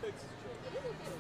It is okay.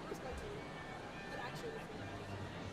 Because then they actually get to do it.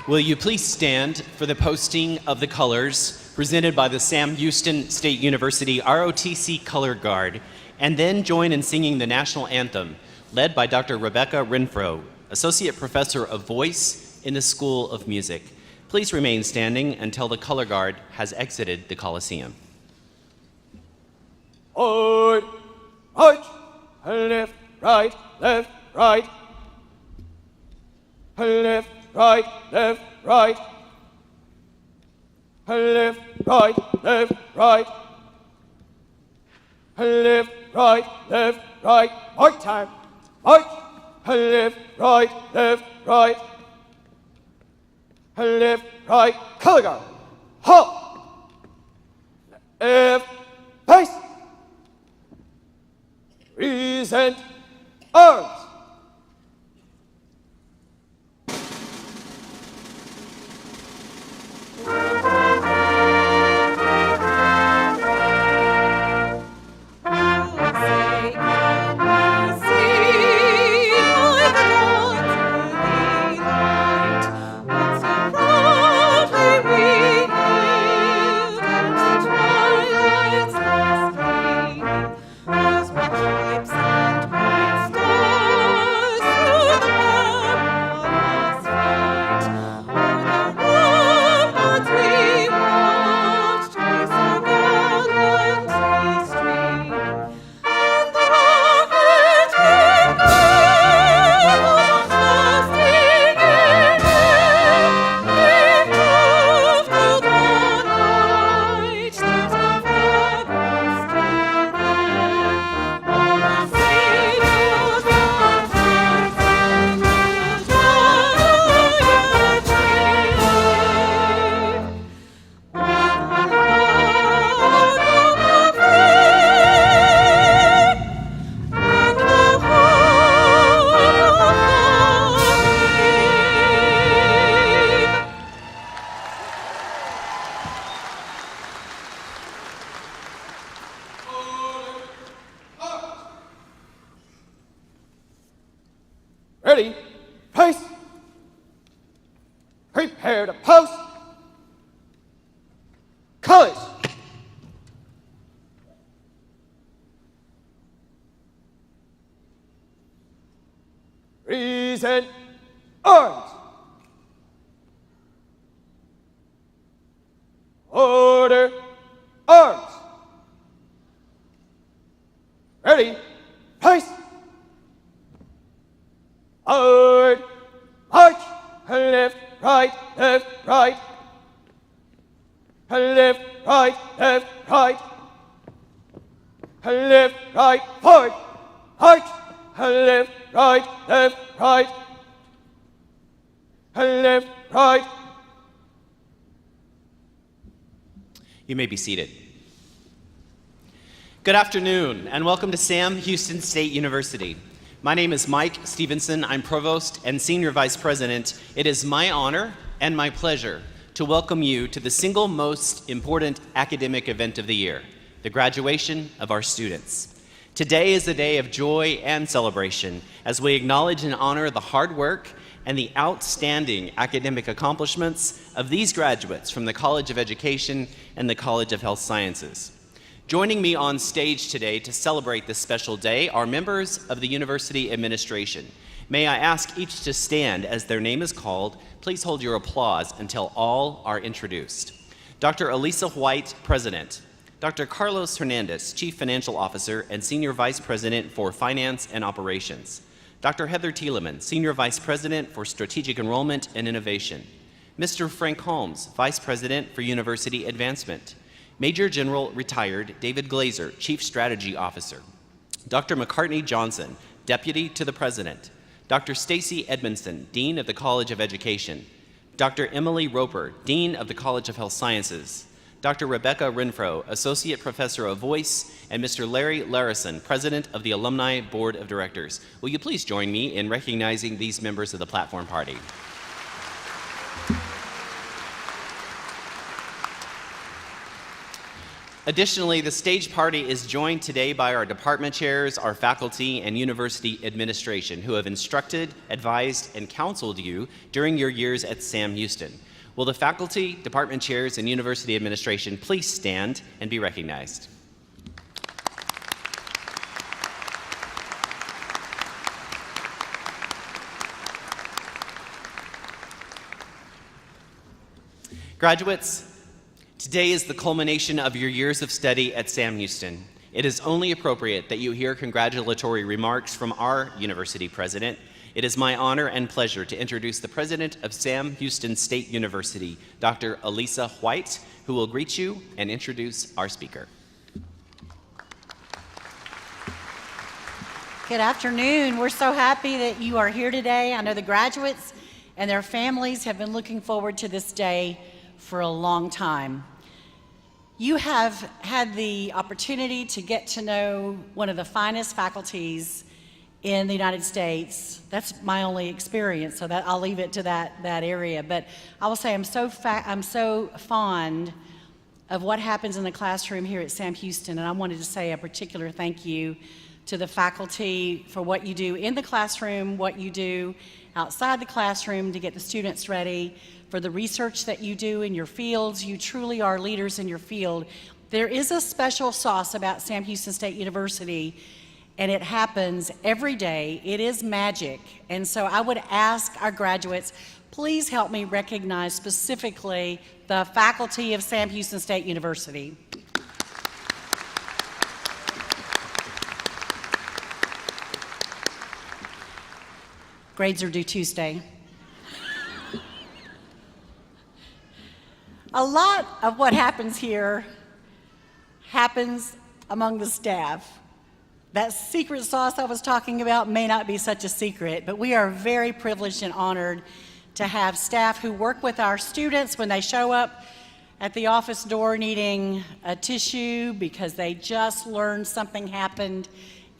Will you please stand for the posting of the colors presented by the Sam Houston State University ROTC Color Guard, and then join in singing the national anthem, led by Dr. Rebecca Renfro, Associate Professor of Voice in the School of Music. Please remain standing until the color guard has exited the Coliseum. Forward, march, left, right, left, right. Left, right, left, right. Left, right, left, right. Left, right, left, right. March time. March. Left, right, left, right. Left, right, color guard. Halt. Left, face. Present arms. Ready, place, prepare to post, colors. Present arms. Order arms. Ready, place. Forward, march, left, right, left, right. Left, right, left, right. Left, right, forward, march, left, right, left, right. Left, right. You may be seated. Good afternoon, and welcome to Sam Houston State University. My name is Mike Stevenson. I'm Provost and Senior Vice President. It is my honor and my pleasure to welcome you to the single most important academic event of the year, the graduation of our students. Today is a day of joy and celebration as we acknowledge and honor the hard work and the outstanding academic accomplishments of these graduates from the College of Education and the College of Health Sciences. Joining me on stage today to celebrate this special day are members of the University Administration. May I ask each to stand as their name is called. Please hold your applause until all are introduced. Dr. Elisa White, President. Dr. Carlos Hernandez, Chief Financial Officer and Senior Vice President for Finance and Operations. Dr. Heather Thielemann, Senior Vice President for Strategic Enrollment and Innovation. Mr. Frank Holmes, Vice President for University Advancement. Major General Retired David Glazer, Chief Strategy Officer. Dr. McCartney Johnson, Deputy to the President. Dr. Stacy Edmondson, Dean of the College of Education. Dr. Emily Roper, Dean of the College of Health Sciences, Dr. Rebecca Renfro, Associate Professor of Voice, and Mr. Larry Larison, President of the Alumni Board of Directors. Will you please join me in recognizing these members of the platform party? Additionally, the stage party is joined today by our department chairs, our faculty, and university administration who have instructed, advised, and counseled you during your years at Sam Houston. Will the faculty, department chairs, and university administration please stand and be recognized? Graduates, today is the culmination of your years of study at Sam Houston. It is only appropriate that you hear congratulatory remarks from our university president. It is my honor and pleasure to introduce the president of Sam Houston State University, Dr. Elisa White, who will greet you and introduce our speaker. Good afternoon. We're so happy that you are here today. I know the graduates and their families have been looking forward to this day for a long time. You have had the opportunity to get to know one of the finest faculties in the United States. That's my only experience, so that I'll leave it to that area. But I will say I'm so fond of what happens in the classroom here at Sam Houston, and I wanted to say a particular thank you to the faculty for what you do in the classroom, what you do outside the classroom to get the students ready, for the research that you do in your fields. You truly are leaders in your field. There is a special sauce about Sam Houston State University, and it happens every day. It is magic. And so I would ask our graduates, please help me recognize specifically the faculty of Sam Houston State University. Grades are due Tuesday. A lot of what happens here happens among the staff. That secret sauce I was talking about may not be such a secret, but we are very privileged and honored to have staff who work with our students when they show up at the office door needing a tissue because they just learned something happened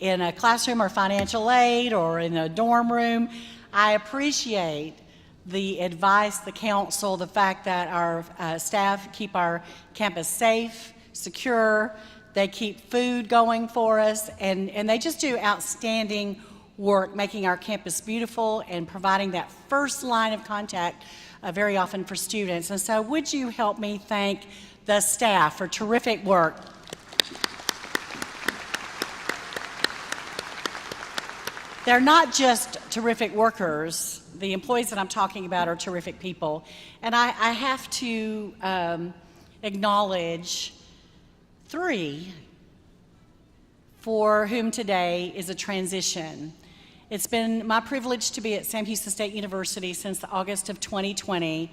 in a classroom or financial aid or in a dorm room. I appreciate the advice, the counsel, the fact that our staff keep our campus safe, secure. They keep food going for us, and they just do outstanding work making our campus beautiful and providing that first line of contact very often for students. And so would you help me thank the staff for terrific work? They're not just terrific workers. The employees that I'm talking about are terrific people. And I have to acknowledge three for whom today is a transition. It's been my privilege to be at Sam Houston State University since August of 2020,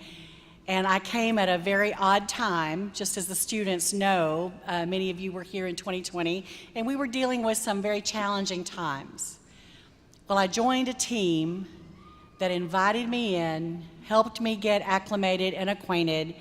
and I came at a very odd time, just as the students know. Many of you were here in 2020, and we were dealing with some very challenging times. Well, I joined a team that invited me in, helped me get acclimated and acquainted.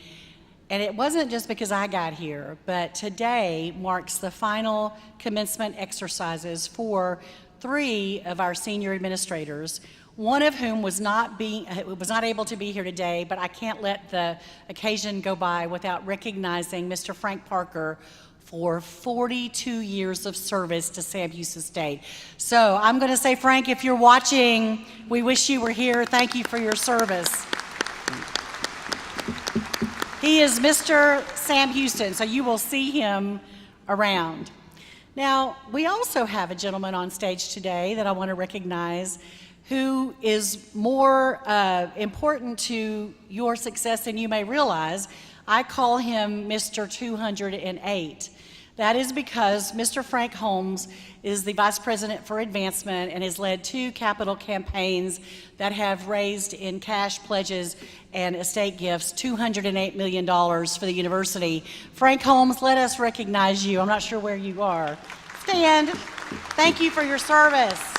And it wasn't just because I got here, but today marks the final commencement exercises for 3 of our senior administrators, one of whom was not able to be here today, but I can't let the occasion go by without recognizing Mr. Frank Parker for 42 years of service to Sam Houston State. So I'm going to say, Frank, if you're watching, we wish you were here. Thank you for your service. He is Mr. Sam Houston, so you will see him around. Now, we also have a gentleman on stage today that I want to recognize who is more important to your success than you may realize. I call him Mr. 208. That is because Mr. Frank Holmes is the Vice President for Advancement and has led 2 capital campaigns that have raised in cash pledges and estate gifts $208 million for the university. Frank Holmes, let us recognize you. I'm not sure where you are. Stand. Thank you for your service.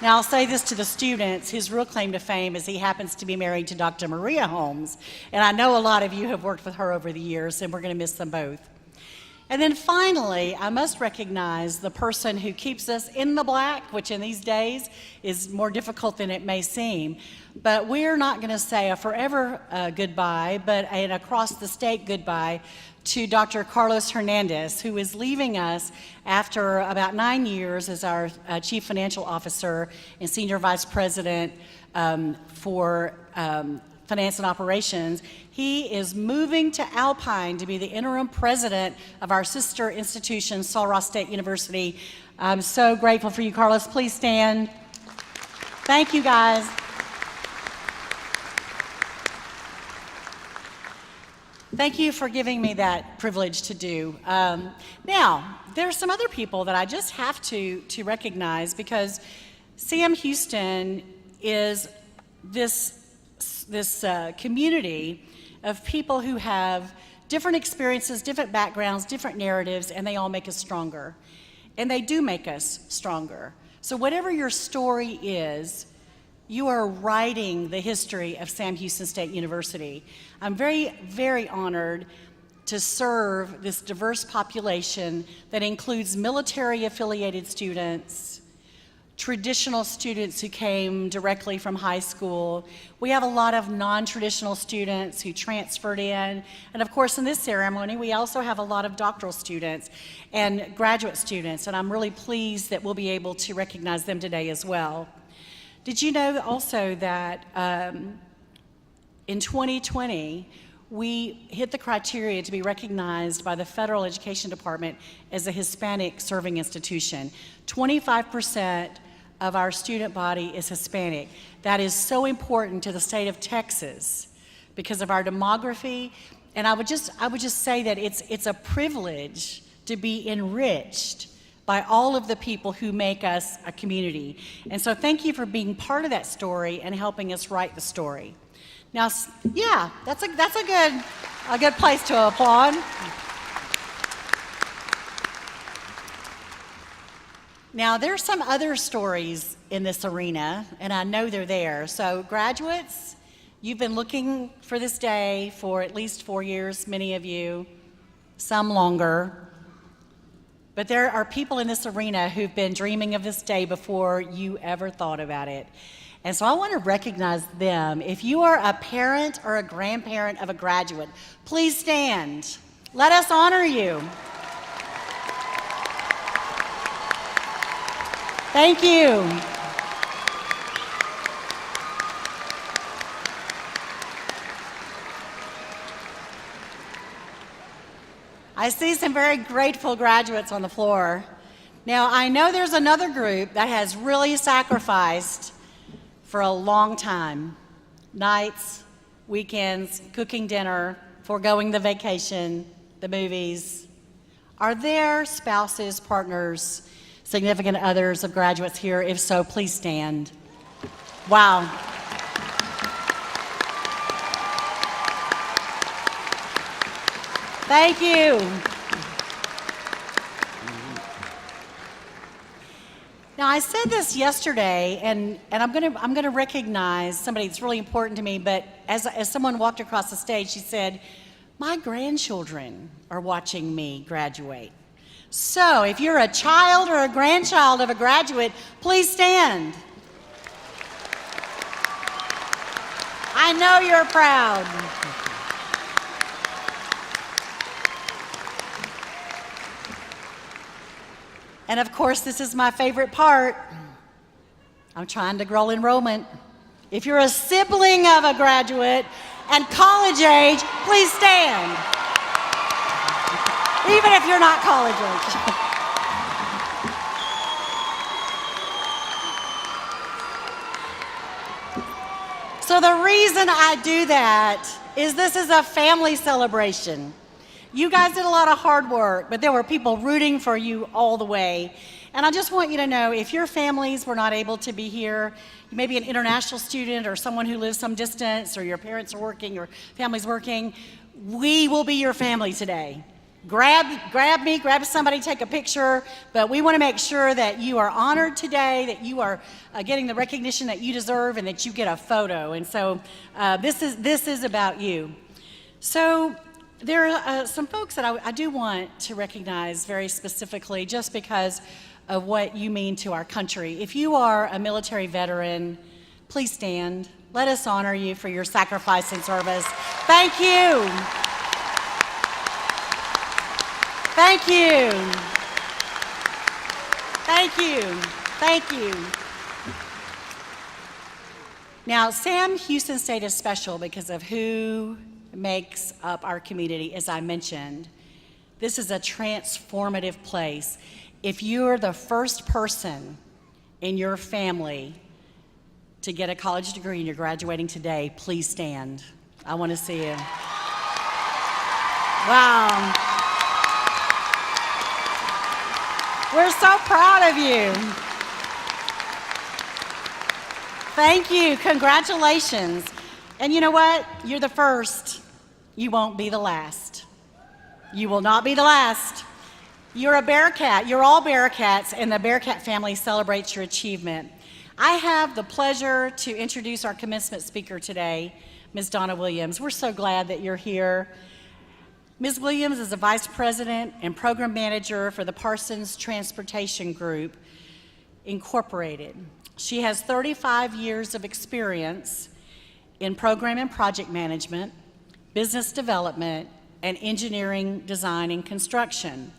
Now, I'll say this to the students. His real claim to fame is he happens to be married to Dr. Maria Holmes. And I know a lot of you have worked with her over the years, and we're going to miss them both. And then finally, I must recognize the person who keeps us in the black, which in these days is more difficult than it may seem. But we're not going to say a forever goodbye, but an across the state goodbye to Dr. Carlos Hernandez, who is leaving us after about 9 years as our Chief Financial Officer and Senior Vice President for Finance and Operations. He is moving to Alpine to be the interim president of our sister institution, Sul Ross State University. I'm so grateful for you, Carlos. Please stand. Thank you, guys. Thank you for giving me that privilege to do. Now, there are some other people that I just have to recognize, because Sam Houston is this community of people who have different experiences, different backgrounds, different narratives, and they all make us stronger. And they do make us stronger. So whatever your story is, you are writing the history of Sam Houston State University. I'm very, very honored to serve this diverse population that includes military-affiliated students, traditional students who came directly from high school. We have a lot of non-traditional students who transferred in. And of course, in this ceremony, we also have a lot of doctoral students and graduate students. And I'm really pleased that we'll be able to recognize them today as well. Did you know also that in 2020, we hit the criteria to be recognized by the Federal Education Department as a Hispanic serving institution? 25% of our student body is Hispanic. That is so important to the state of Texas because of our demography. And I would just say that it's a privilege to be enriched by all of the people who make us a community. And so thank you for being part of that story and helping us write the story. Now, yeah, that's a good place to applaud. Now, there's some other stories in this arena, and I know they're there. So graduates, you've been looking for this day for at least 4 years, many of you, some longer. But there are people in this arena who've been dreaming of this day before you ever thought about it. And so I want to recognize them. If you are a parent or a grandparent of a graduate, please stand. Let us honor you. Thank you. I see some very grateful graduates on the floor. Now, I know there's another group that has really sacrificed for a long time. Nights, weekends, cooking dinner, foregoing the vacation, the movies. Are there spouses, partners, significant others of graduates here? If so, please stand. Wow. Thank you. Now, I said this yesterday, and I'm gonna recognize somebody that's really important to me, but as someone walked across the stage, she said, my grandchildren are watching me graduate. So if you're a child or a grandchild of a graduate, please stand. I know you're proud. And of course, this is my favorite part. I'm trying to grow enrollment. If you're a sibling of a graduate and college age, please stand. Even if you're not college age. So the reason I do that is this is a family celebration. You guys did a lot of hard work, but there were people rooting for you all the way. And I just want you to know, if your families were not able to be here, you may be an international student or someone who lives some distance, or your parents are working, your family's working, we will be your family today. grab me, grab somebody, take a picture, but we want to make sure that you are honored today, that you are getting the recognition that you deserve, and that you get a photo. And so this is about you. So there are some folks that I do want to recognize very specifically just because of what you mean to our country. If you are a military veteran, please stand. Let us honor you for your sacrifice and service. Thank you. Thank you. Thank you. Thank you. Now, Sam Houston State is special because of who makes up our community, as I mentioned. This is a transformative place. If you're the first person in your family to get a college degree and you're graduating today, please stand. I want to see you. Wow. We're so proud of you. Thank you. Congratulations. And you know what? You're the first. You won't be the last. You will not be the last. You're a Bearcat. You're all Bearcats, and the Bearcat family celebrates your achievement. I have the pleasure to introduce our commencement speaker today, Ms. Donna Williams. We're so glad that you're here. Ms. Williams is a vice president and program manager for the Parsons Transportation Group, Incorporated. She has 35 years of experience in program and project management, business development, and engineering, design, and construction.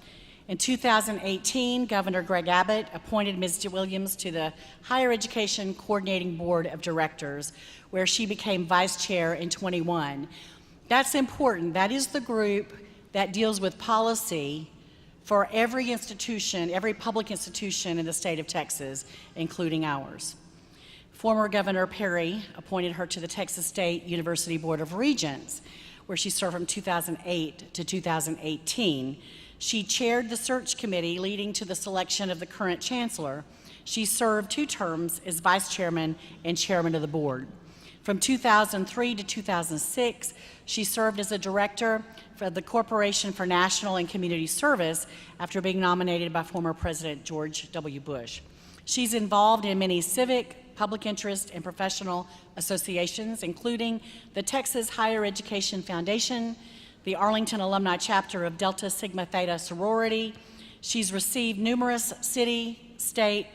In 2018, Governor Greg Abbott appointed Ms. Williams to the Higher Education Coordinating Board of Directors, where she became vice chair in 21. That's important. That is the group that deals with policy for every institution, every public institution in the state of Texas, including ours. Former Governor Perry appointed her to the Texas State University Board of Regents, where she served from 2008 to 2018. She chaired the search committee leading to the selection of the current chancellor. She served 2 terms as vice chairman and chairman of the board. From 2003 to 2006, she served as a director for the Corporation for National and Community Service after being nominated by former President George W. Bush. She's involved in many civic, public interest, and professional associations, including the Texas Higher Education Foundation, the Arlington Alumni Chapter of Delta Sigma Theta Sorority. She's received numerous city, state,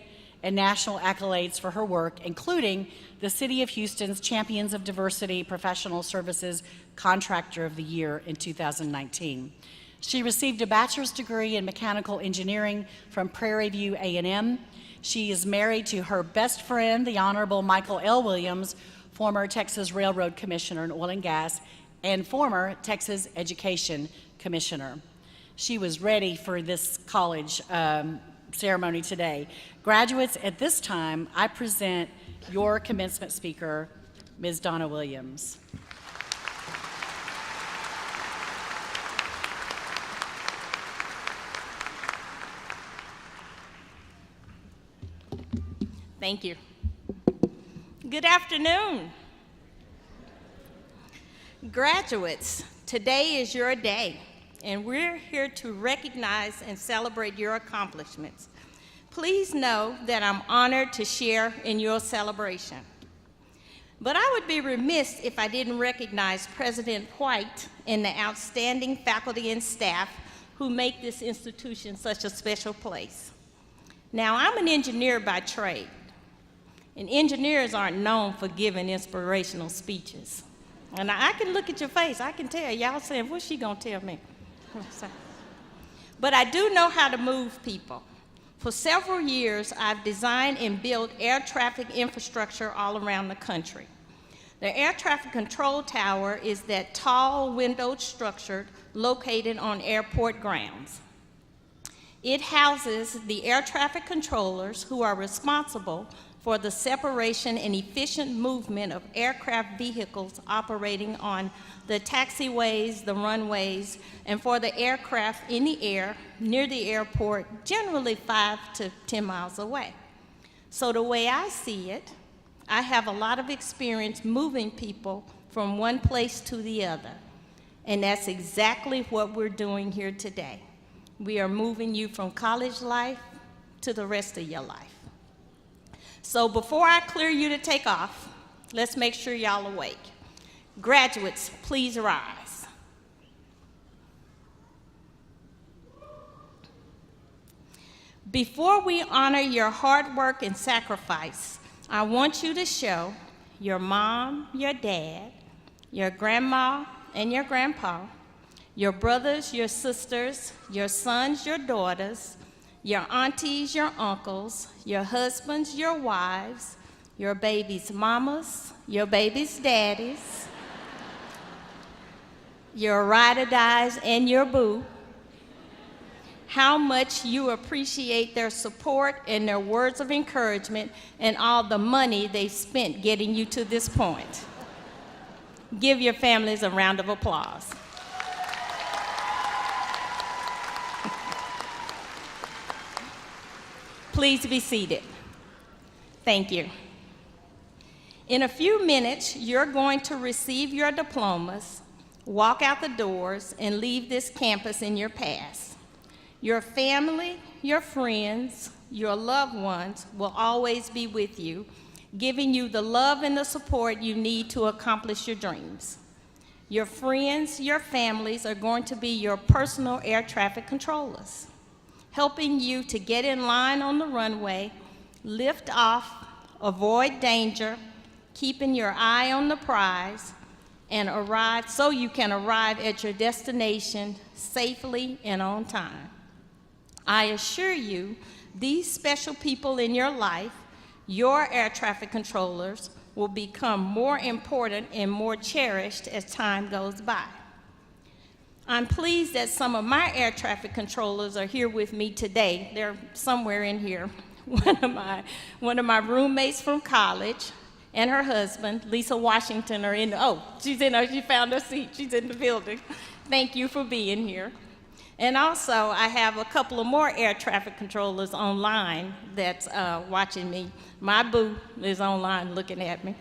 and national accolades for her work, including the City of Houston's Champions of Diversity Professional Services Contractor of the Year in 2019. She received a bachelor's degree in mechanical engineering from Prairie View A&M. She is married to her best friend, the Honorable Michael L. Williams, former Texas Railroad Commissioner in Oil and Gas, and former Texas Education Commissioner. She was ready for this college ceremony today. Graduates, at this time, I present your commencement speaker, Ms. Donna Williams. Thank you. Good afternoon. Graduates, today is your day, and we're here to recognize and celebrate your accomplishments. Please know that I'm honored to share in your celebration. But I would be remiss if I didn't recognize President White and the outstanding faculty and staff who make this institution such a special place. Now, I'm an engineer by trade, and engineers aren't known for giving inspirational speeches. And I can look at your face, I can tell, y'all saying, what's she gonna tell me? But I do know how to move people. For several years, I've designed and built air traffic infrastructure all around the country. The air traffic control tower is that tall windowed structure located on airport grounds. It houses the air traffic controllers who are responsible for the separation and efficient movement of aircraft vehicles operating on the taxiways, the runways, and for the aircraft in the air near the airport, generally 5 to 10 miles away. So the way I see it, I have a lot of experience moving people from one place to the other. And that's exactly what we're doing here today. We are moving you from college life to the rest of your life. So before I clear you to take off, let's make sure y'all awake. Graduates, please rise. Before we honor your hard work and sacrifice, I want you to show your mom, your dad, your grandma and your grandpa, your brothers, your sisters, your sons, your daughters, your aunties, your uncles, your husbands, your wives, your baby's mamas, your baby's daddies, your ride-or-dies, and your boo, how much you appreciate their support and their words of encouragement and all the money they spent getting you to this point. Give your families a round of applause. Please be seated. Thank you. In a few minutes, you're going to receive your diplomas, walk out the doors, and leave this campus in your past. Your family, your friends, your loved ones will always be with you, giving you the love and the support you need to accomplish your dreams. Your friends, your families are going to be your personal air traffic controllers, helping you to get in line on the runway, lift off, avoid danger, keeping your eye on the prize, and arrive so you can arrive at your destination safely and on time. I assure you, these special people in your life, your air traffic controllers, will become more important and more cherished as time goes by. I'm pleased that some of my air traffic controllers are here with me today. They're somewhere in here. One of my roommates from college and her husband, Lisa Washington, are in she found her seat. She's in the building. Thank you for being here. And also, I have a couple of more air traffic controllers online that's watching me. My boo is online looking at me.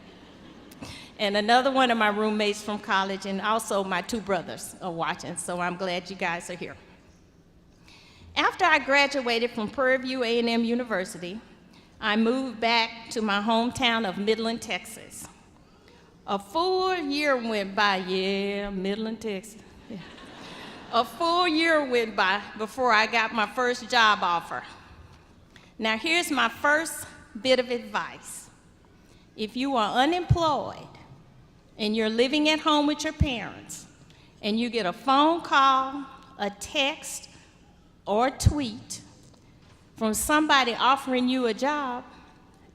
And another one of my roommates from college, and also my two brothers are watching, so I'm glad you guys are here. After I graduated from Prairie View A&M University, I moved back to my hometown of Midland, Texas. A full year went by, Midland, Texas. Yeah. A full year went by before I got my first job offer. Now here's my first bit of advice. If you are unemployed and you're living at home with your parents and you get a phone call, a text, or a tweet from somebody offering you a job,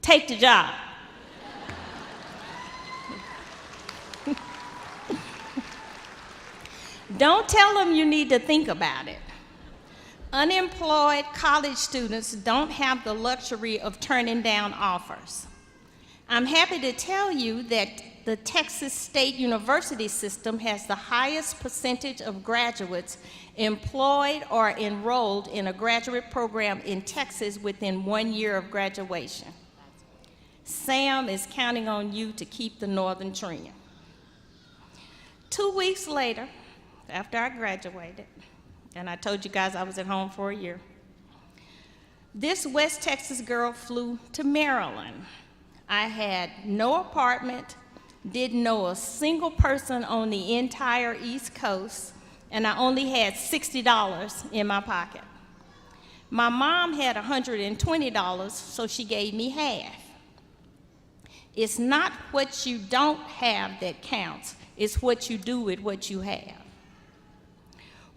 take the job. Don't tell them you need to think about it. Unemployed college students don't have the luxury of turning down offers. I'm happy to tell you that the Texas State University system has the highest percentage of graduates employed or enrolled in a graduate program in Texas within 1 year of graduation. Sam is counting on you to keep the northern trend. 2 weeks later, after I graduated, and I told you guys I was at home for a year, this West Texas girl flew to Maryland. I had no apartment, didn't know a single person on the entire East Coast, and I only had $60 in my pocket. My mom had $120, so she gave me half. It's not what you don't have that counts, it's what you do with what you have.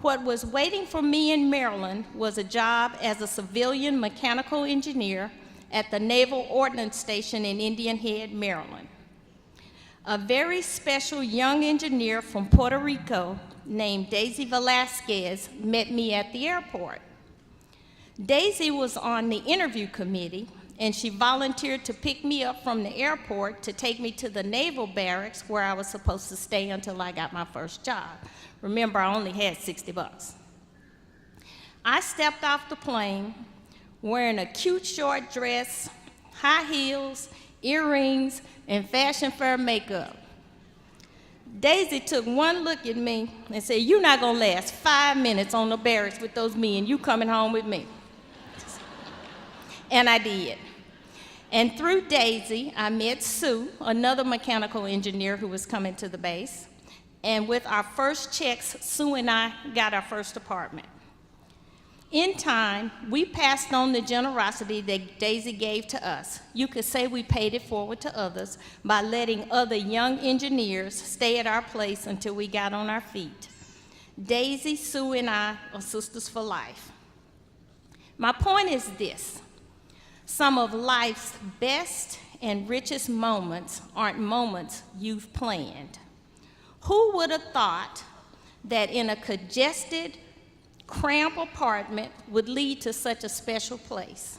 What was waiting for me in Maryland was a job as a civilian mechanical engineer at the Naval Ordnance Station in Indian Head, Maryland. A very special young engineer from Puerto Rico named Daisy Velasquez met me at the airport. Daisy was on the interview committee, and she volunteered to pick me up from the airport to take me to the naval barracks where I was supposed to stay until I got my first job. Remember, I only had $60. I stepped off the plane wearing a cute short dress, high heels, earrings, and fashion fair makeup. Daisy took one look at me and said, "You're not gonna last 5 minutes on the barracks with those men. You coming home with me." And I did. And through Daisy, I met Sue, another mechanical engineer who was coming to the base. And with our first checks, Sue and I got our first apartment. In time, we passed on the generosity that Daisy gave to us. You could say we paid it forward to others by letting other young engineers stay at our place until we got on our feet. Daisy, Sue, and I are sisters for life. My point is this: some of life's best and richest moments aren't moments you've planned. Who would have thought that in a congested, cramped apartment would lead to such a special place?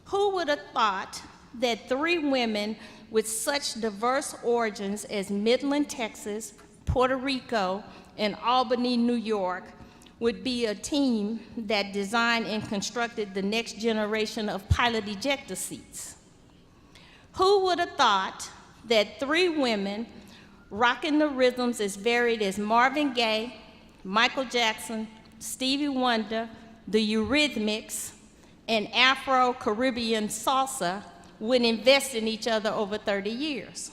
Who would have thought that 3 women with such diverse origins as Midland, Texas, Puerto Rico, and Albany, New York, would be a team that designed and constructed the next generation of pilot ejector seats? Who would have thought that 3 women rocking the rhythms as varied as Marvin Gaye, Michael Jackson, Stevie Wonder, the Eurythmics, and Afro-Caribbean salsa would invest in each other over 30 years?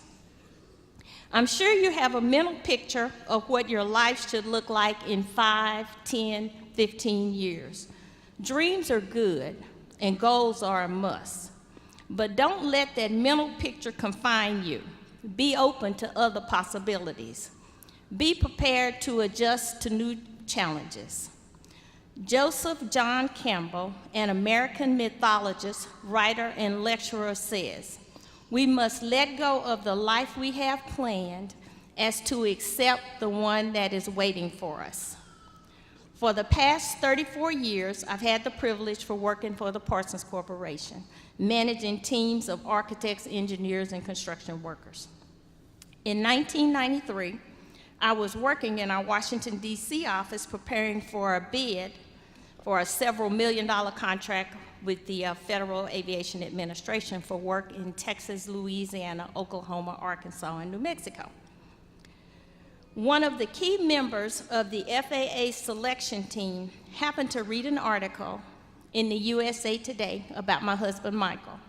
I'm sure you have a mental picture of what your life should look like in 5, 10, 15 years. Dreams are good, and goals are a must. But don't let that mental picture confine you. Be open to other possibilities. Be prepared to adjust to new challenges. Joseph John Campbell, an American mythologist, writer, and lecturer, says, "We must let go of the life we have planned as to accept the one that is waiting for us." For the past 34 years, I've had the privilege for working for the Parsons Corporation, managing teams of architects, engineers, and construction workers. In 1993, I was working in our Washington, D.C. office preparing for a bid for a several million-dollar contract with the Federal Aviation Administration for work in Texas, Louisiana, Oklahoma, Arkansas, and New Mexico. One of the key members of the FAA selection team happened to read an article in the USA Today about my husband, Michael.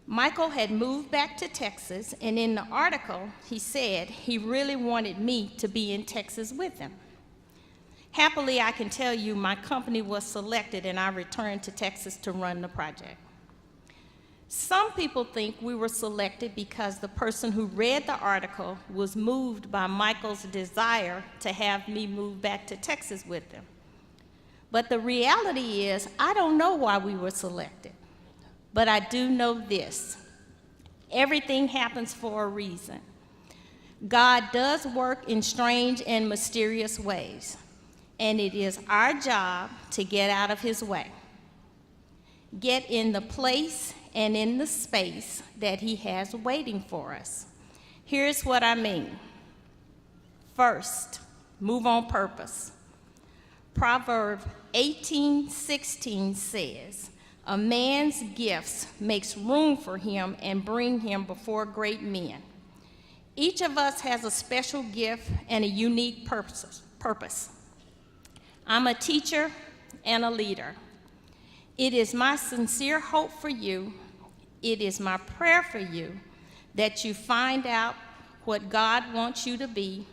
Michael had moved back to Texas, and in the article, he said he really wanted me to be in Texas with him. Happily, I can tell you my company was selected, and I returned to Texas to run the project. Some people think we were selected because the person who read the article was moved by Michael's desire to have me move back to Texas with him. But the reality is, I don't know why we were selected. But I do know this: everything happens for a reason. God does work in strange and mysterious ways, and it is our job to get out of his way. Get in the place and in the space that he has waiting for us. Here's what I mean. First, move on purpose. Proverbs 18:16 says, "A man's gifts makes room for him and bring him before great men." Each of us has a special gift and a unique purpose. I'm a teacher and a leader. It is my sincere hope for you, it is my prayer for you, that you find out what God wants you to be,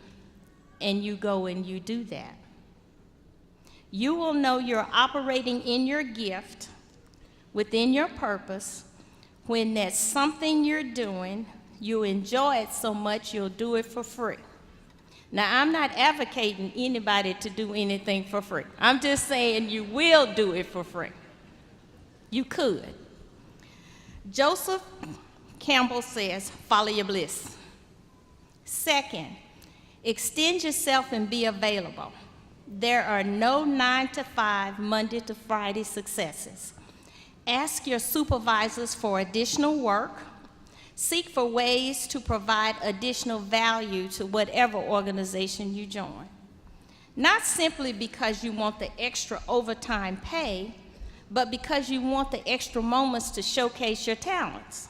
and you go and you do that. You will know you're operating in your gift, within your purpose, when that's something you're doing, you enjoy it so much you'll do it for free. Now, I'm not advocating anybody to do anything for free. I'm just saying you will do it for free. You could. Joseph Campbell says, follow your bliss. Second, extend yourself and be available. There are no 9 to 5, Monday to Friday successes. Ask your supervisors for additional work. Seek for ways to provide additional value to whatever organization you join. Not simply because you want the extra overtime pay, but because you want the extra moments to showcase your talents.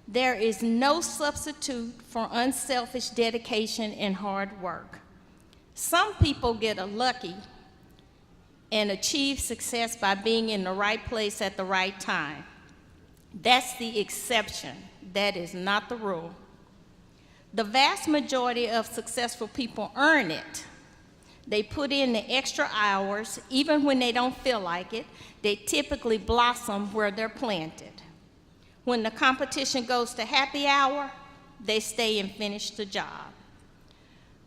There is no substitute for unselfish dedication and hard work. Some people get lucky and achieve success by being in the right place at the right time. That's the exception. That is not the rule. The vast majority of successful people earn it. They put in the extra hours, even when they don't feel like it. They typically blossom where they're planted. When the competition goes to happy hour, they stay and finish the job.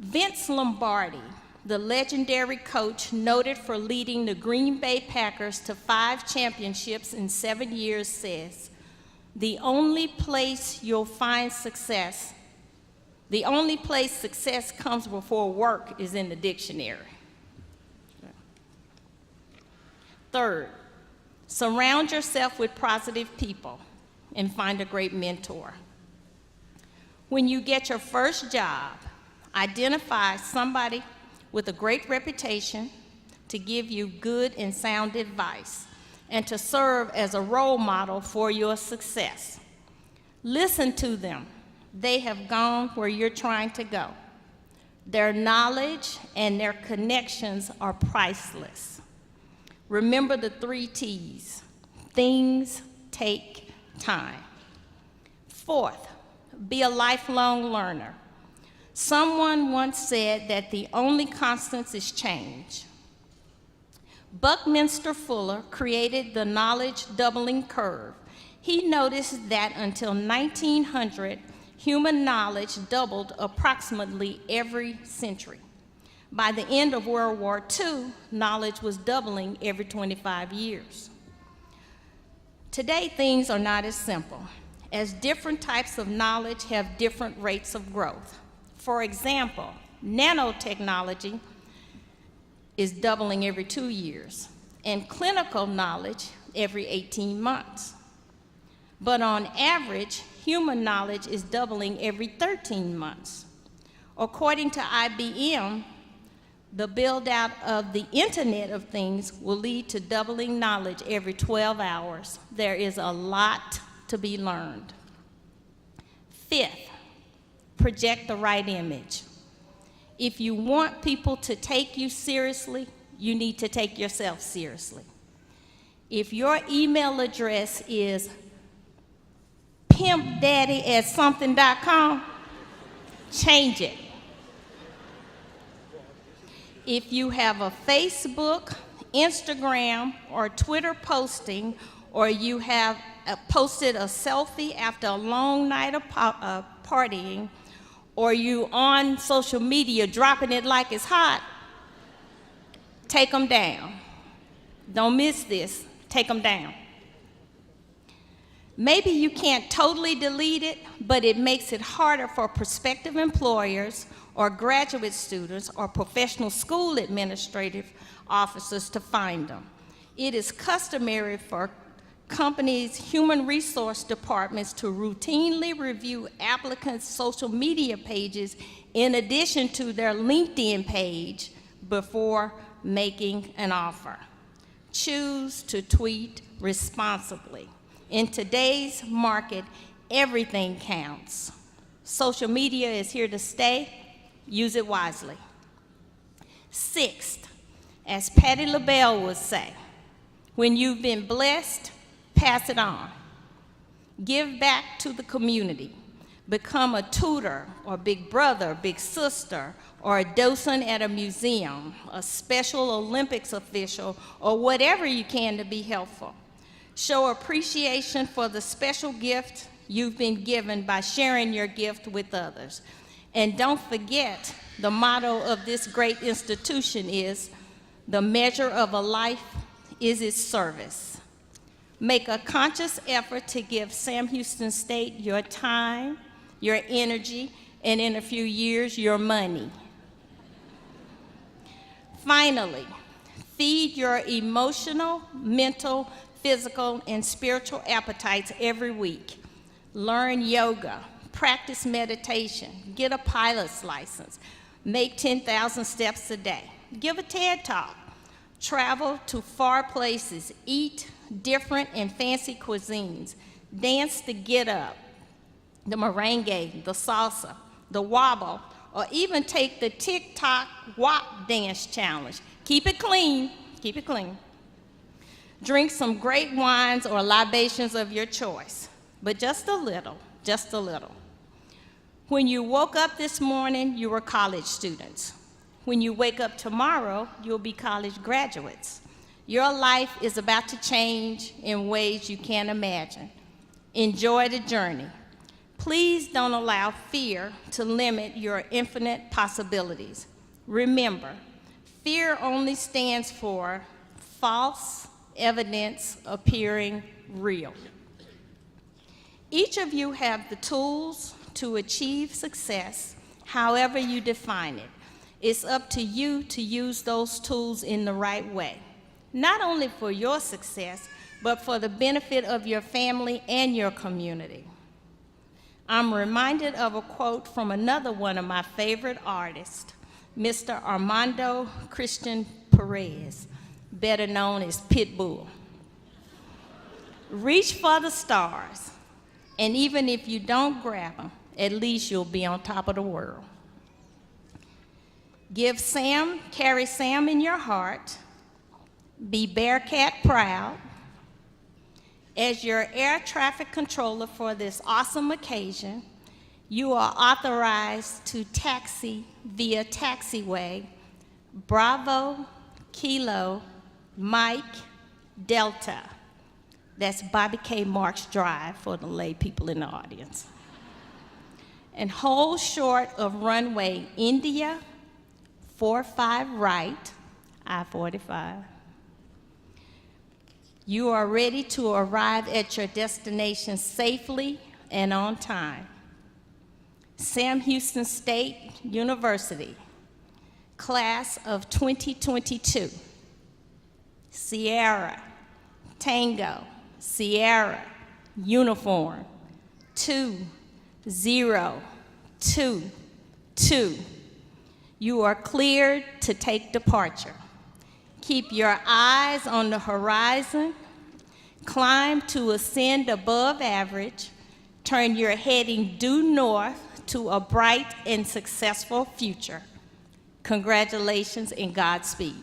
Vince Lombardi, the legendary coach noted for leading the Green Bay Packers to 5 championships in 7 years, says, the only place success comes before work is in the dictionary. Third, surround yourself with positive people and find a great mentor. When you get your first job, identify somebody with a great reputation to give you good and sound advice and to serve as a role model for your success. Listen to them. They have gone where you're trying to go. Their knowledge and their connections are priceless. Remember the 3 T's. Things take time. Fourth, be a lifelong learner. Someone once said that the only constant is change. Buckminster Fuller created the knowledge doubling curve. He noticed that until 1900, human knowledge doubled approximately every century. By the end of World War II, knowledge was doubling every 25 years. Today, things are not as simple, as different types of knowledge have different rates of growth. For example, nanotechnology is doubling every 2 years, and clinical knowledge every 18 months. But on average, human knowledge is doubling every 13 months. According to IBM, the build-out of the Internet of Things will lead to doubling knowledge every 12 hours. There is a lot to be learned. Fifth, project the right image. If you want people to take you seriously, you need to take yourself seriously. If your email address is pimpdaddy@something.com, change it. If you have a Facebook, Instagram, or Twitter posting, or you have posted a selfie after a long night of partying, or you on social media dropping it like it's hot, take them down. Don't miss this. Take them down. Maybe you can't totally delete it, but it makes it harder for prospective employers or graduate students or professional school administrative officers to find them. It is customary for companies' human resource departments to routinely review applicants' social media pages in addition to their LinkedIn page before making an offer. Choose to tweet responsibly. In today's market, everything counts. Social media is here to stay. Use it wisely. Sixth, as Patti LaBelle would say, when you've been blessed, pass it on. Give back to the community. Become a tutor or big brother, big sister, or a docent at a museum, a Special Olympics official, or whatever you can to be helpful. Show appreciation for the special gift you've been given by sharing your gift with others. And don't forget, the motto of this great institution is, the measure of a life is its service. Make a conscious effort to give Sam Houston State your time, your energy, and in a few years, your money. Finally, feed your emotional, mental, physical, and spiritual appetites every week. Learn yoga, practice meditation, get a pilot's license, make 10,000 steps a day, give a TED Talk, travel to far places, eat different and fancy cuisines, dance the get up, the merengue, the salsa, the wobble, or even take the tick-tock wop dance challenge. Keep it clean, keep it clean. Drink some great wines or libations of your choice, but just a little, just a little. When you woke up this morning, you were college students. When you wake up tomorrow, you'll be college graduates. Your life is about to change in ways you can't imagine. Enjoy the journey. Please don't allow fear to limit your infinite possibilities. Remember, fear only stands for false evidence appearing real. Each of you have the tools to achieve success, however you define it. It's up to you to use those tools in the right way, not only for your success, but for the benefit of your family and your community. I'm reminded of a quote from another one of my favorite artists, Mr. Armando Christian Perez, better known as Pitbull. Reach for the stars, and even if you don't grab them, at least you'll be on top of the world. Carry Sam in your heart. Be Bearcat proud. As your air traffic controller for this awesome occasion, you are authorized to taxi via taxiway Bravo, Kilo, Mike, Delta. That's Bobby K. Marks Drive for the lay people in the audience. And hold short of runway India, 45 right, I-45. You are ready to arrive at your destination safely and on time. Sam Houston State University, class of 2022. Sierra, Tango, Sierra, uniform, 2022. You are cleared to take departure. Keep your eyes on the horizon. Climb to ascend above average. Turn your heading due north to a bright and successful future. Congratulations and Godspeed.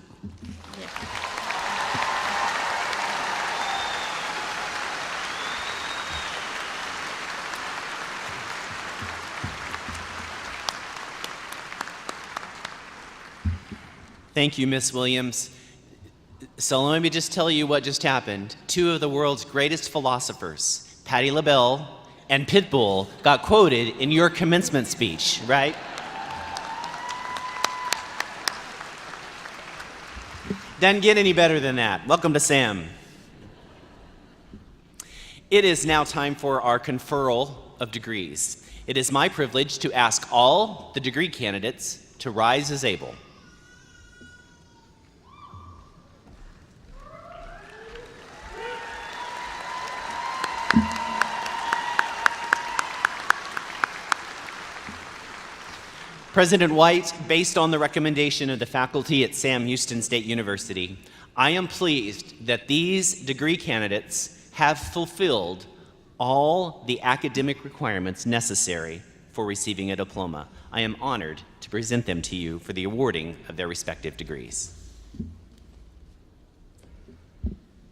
Thank you, Miss Williams. So let me just tell you what just happened. Two of the world's greatest philosophers, Patti LaBelle and Pitbull, got quoted in your commencement speech, right? Doesn't get any better than that. Welcome to Sam. It is now time for our conferral of degrees. It is my privilege to ask all the degree candidates to rise as able. President White, based on the recommendation of the faculty at Sam Houston State University, I am pleased that these degree candidates have fulfilled all the academic requirements necessary for receiving a diploma. I am honored to present them to you for the awarding of their respective degrees.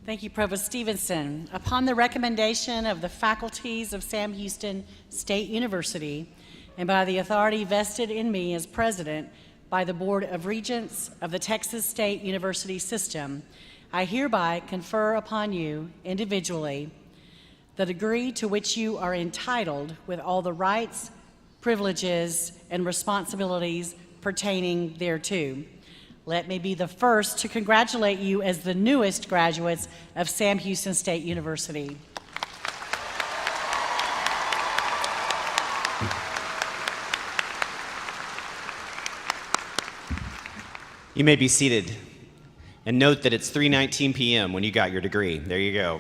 Thank you, Provost Stevenson. Upon the recommendation of the faculties of Sam Houston State University, and by the authority vested in me as president by the Board of Regents of the Texas State University System, I hereby confer upon you individually the degree to which you are entitled with all the rights, privileges, and responsibilities pertaining thereto. Let me be the first to congratulate you as the newest graduates of Sam Houston State University. You may be seated, and note that it's 3:19 p.m. when you got your degree. There you go.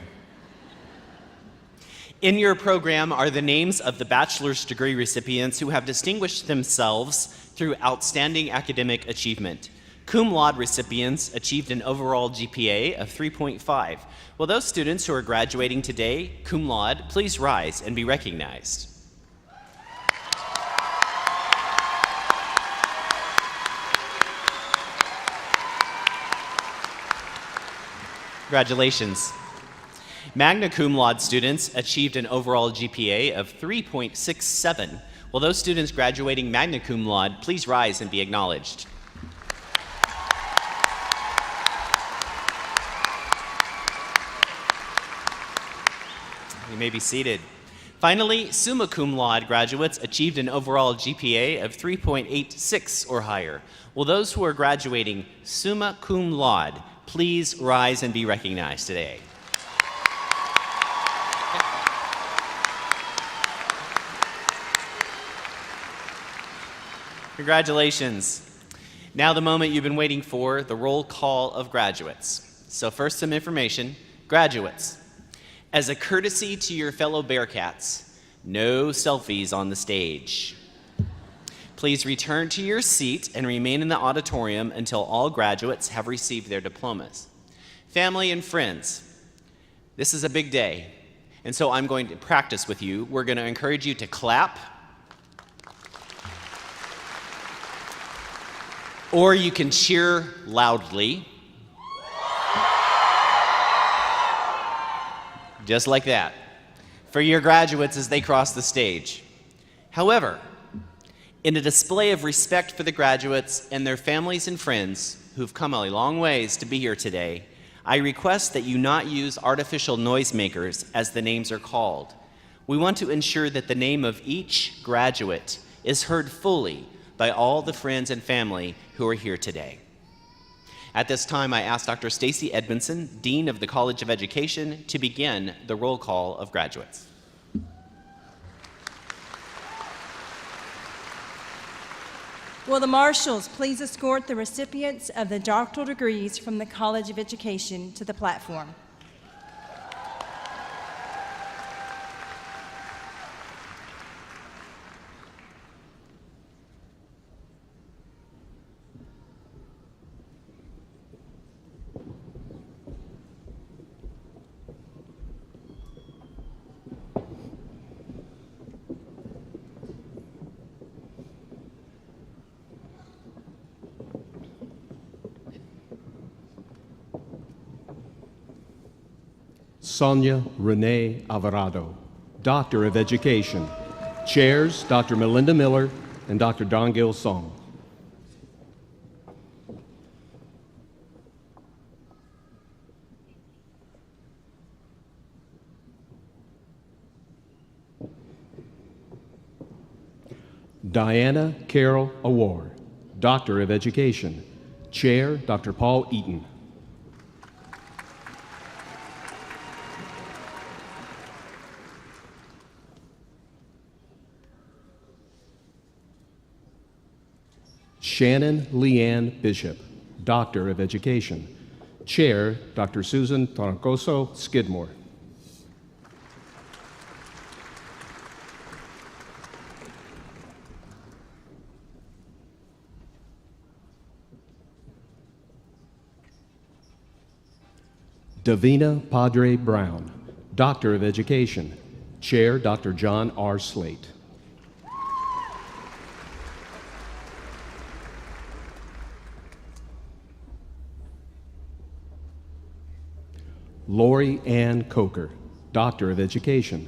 In your program are the names of the bachelor's degree recipients who have distinguished themselves through outstanding academic achievement. Cum laude recipients achieved an overall GPA of 3.5. Will those students who are graduating today, cum laude, please rise and be recognized. Congratulations. Magna cum laude students achieved an overall GPA of 3.67. Will those students graduating magna cum laude please rise and be acknowledged? You may be seated. Finally, summa cum laude graduates achieved an overall GPA of 3.86 or higher. Will those who are graduating summa cum laude please rise and be recognized today? Congratulations. Now the moment you've been waiting for, the roll call of graduates. So first, some information. Graduates, as a courtesy to your fellow Bearcats, no selfies on the stage. Please return to your seat and remain in the auditorium until all graduates have received their diplomas. Family and friends, this is a big day, and so I'm going to practice with you. We're going to encourage you to clap, or you can cheer loudly, just like that, for your graduates as they cross the stage. However, in a display of respect for the graduates and their families and friends who've come a long ways to be here today, I request that you not use artificial noisemakers as the names are called. We want to ensure that the name of each graduate is heard fully by all the friends and family who are here today. At this time, I ask Dr. Stacy Edmondson, Dean of the College of Education, to begin the roll call of graduates. Will the marshals please escort the recipients of the doctoral degrees from the College of Education to the platform? Sonia Renee Alvarado, Doctor of Education. Chairs, Dr. Melinda Miller and Dr. Dongil Song. Diana Carol Award, Doctor of Education. Chair, Dr. Paul Eaton. Shannon Leanne Bishop, Doctor of Education. Chair, Dr. Susan Troncoso Skidmore. Davina Padre Brown, Doctor of Education. Chair, Dr. John R. Slate. Lori Ann Coker, Doctor of Education.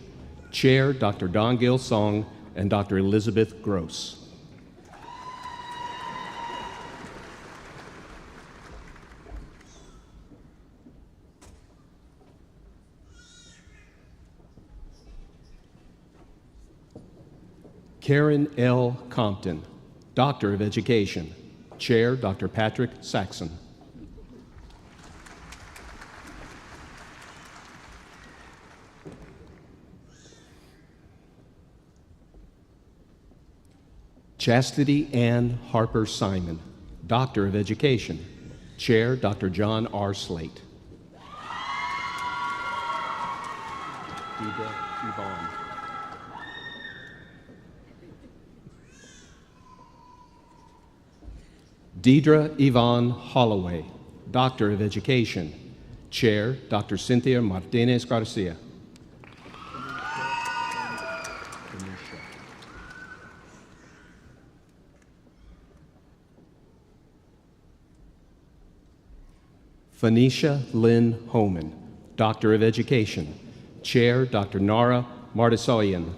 Chair, Dr. Dongil Song and Dr. Elizabeth Gross. Karen L. Compton, Doctor of Education. Chair, Dr. Patrick Saxon. Chastity Ann Harper Simon, Doctor of Education. Chair, Dr. John R. Slate. Deidre Yvonne Holloway, Doctor of Education. Chair, Dr. Cynthia Martinez Garcia. Phoenicia Lynn Homan, Doctor of Education. Chair, Dr. Nara Martisoyan.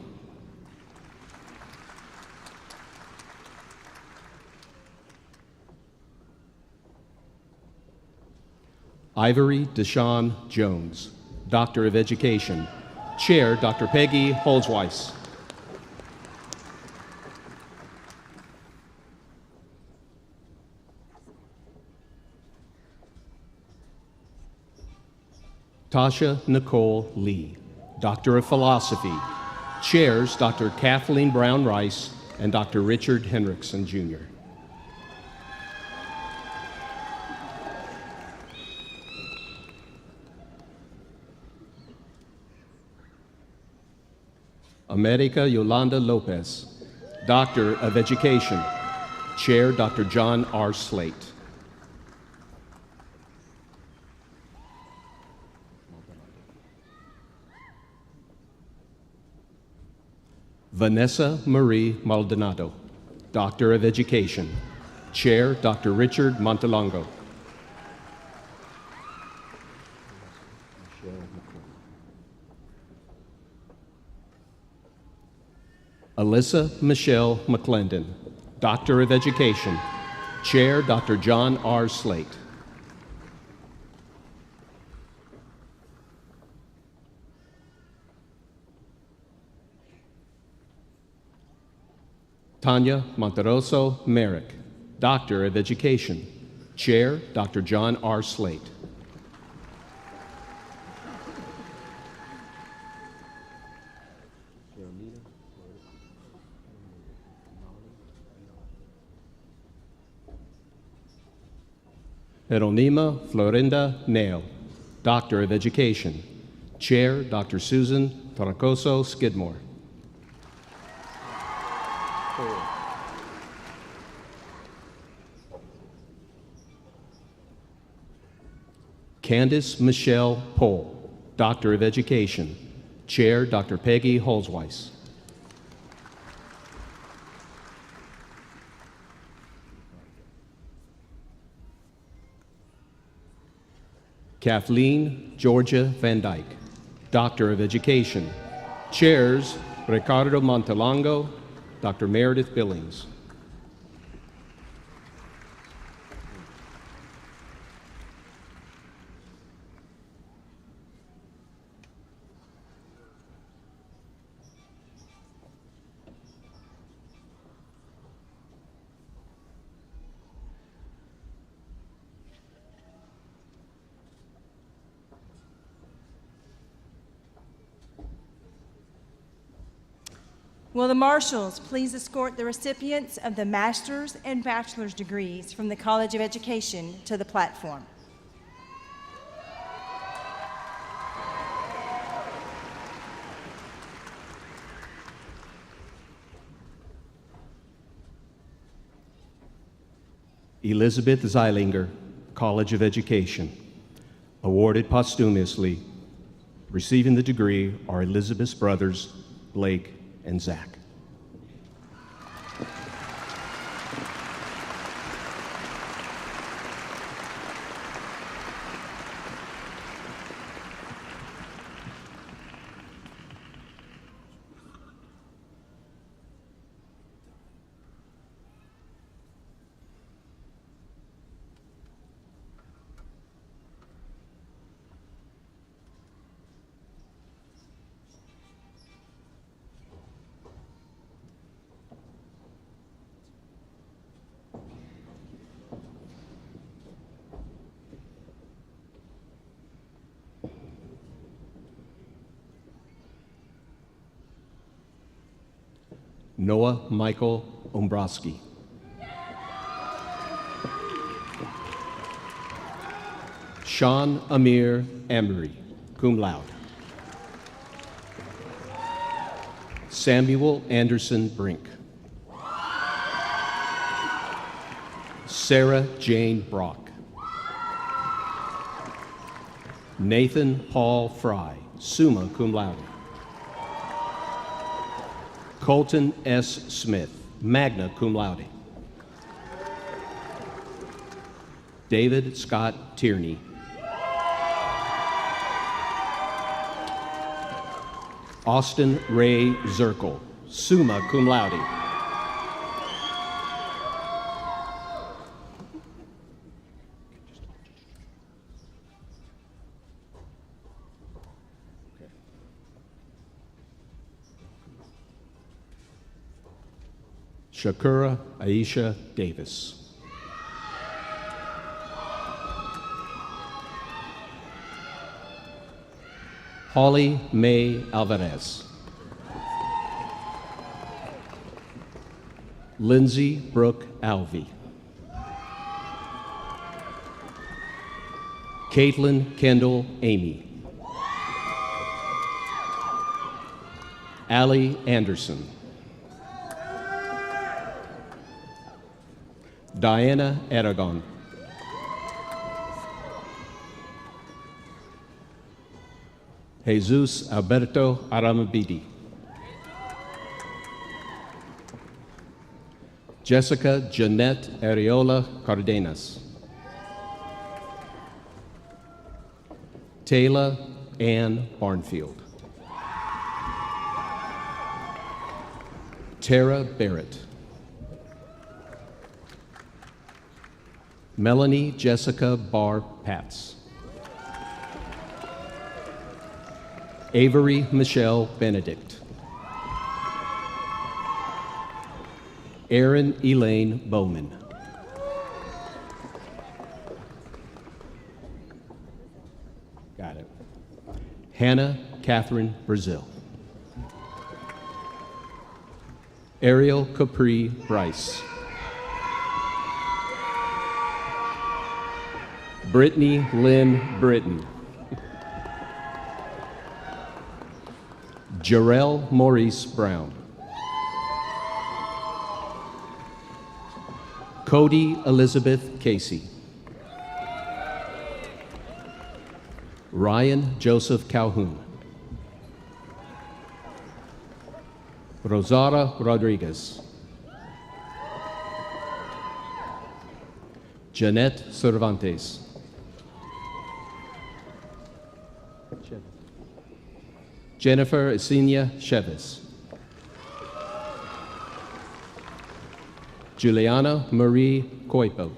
Ivory Deshawn Jones, Doctor of Education. Chair, Dr. Peggy Holzweiss. Tasha Nicole Lee, Doctor of Philosophy. Chairs, Dr. Kathleen Brown Rice and Dr. Richard Henriksen, Jr. America Yolanda Lopez, Doctor of Education. Chair, Dr. John R. Slate. Vanessa Marie Maldonado, Doctor of Education. Chair, Dr. Richard Montelongo. Alyssa Michelle McClendon, Doctor of Education. Chair, Dr. John R. Slate. Tanya Monteroso Merrick, Doctor of Education. Chair, Dr. John R. Slate. Jeronima Florinda Nail, Doctor of Education. Chair, Dr. Susan Troncoso Skidmore. Candace Michelle Pohl, Doctor of Education. Chair, Dr. Peggy Holzweiss. Kathleen Georgia Van Dyke, Doctor of Education. Chairs, Ricardo Montelongo, Dr. Meredith Billings. Will the marshals please escort the recipients of the master's and bachelor's degrees from the College of Education to the platform? Elizabeth Zeilinger, College of Education. Awarded posthumously. Receiving the degree are Elizabeth's brothers, Blake and Zach. Noah Michael Ombrowski. Sean Amir Emery, cum laude. Samuel Anderson Brink. Sarah Jane Brock. Nathan Paul Fry, summa cum laude. Colton S. Smith, magna cum laude. David Scott Tierney, Austin Ray Zirkle, summa cum laude. Shakura Aisha Davis. Holly May Alvarez. Lindsay Brooke Alvey. Caitlin Kendall Amy. Allie Anderson. Diana Aragon. Jesus Alberto Aramabidi. Jessica Jeanette Areola Cardenas. Taylor Ann Barnfield. Tara Barrett. Melanie Jessica Barr Patz. Avery Michelle Benedict. Erin Elaine Bowman. Got it. Hannah Catherine Brazil. Ariel Capri Bryce. Brittany Lynn Britton. Jarrell Maurice Brown. Cody Elizabeth Casey. Ryan Joseph Calhoun. Rosara Rodriguez. Jeanette Cervantes. Jennifer Esenia Cheves. Juliana Marie Coipo.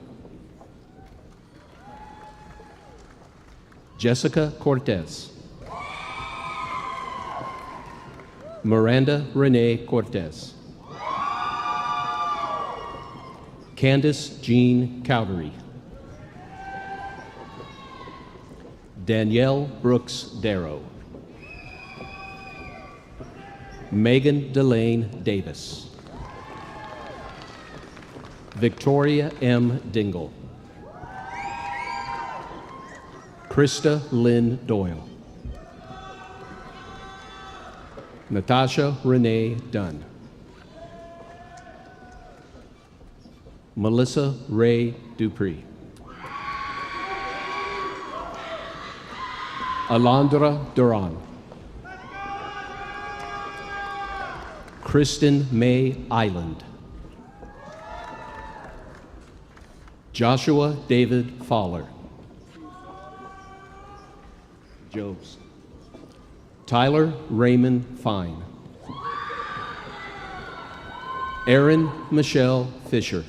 Jessica Cortez. Miranda Renee Cortez. Candace Jean Cowdery. Danielle Brooks Darrow. Megan Delane Davis. Victoria M. Dingle. Krista Lynn Doyle. Natasha Renee Dunn. Melissa Ray Dupree. Alondra Duran. Kristen May Island. Joshua David Fowler. Jobs. Tyler Raymond Fine. Erin Michelle Fisher.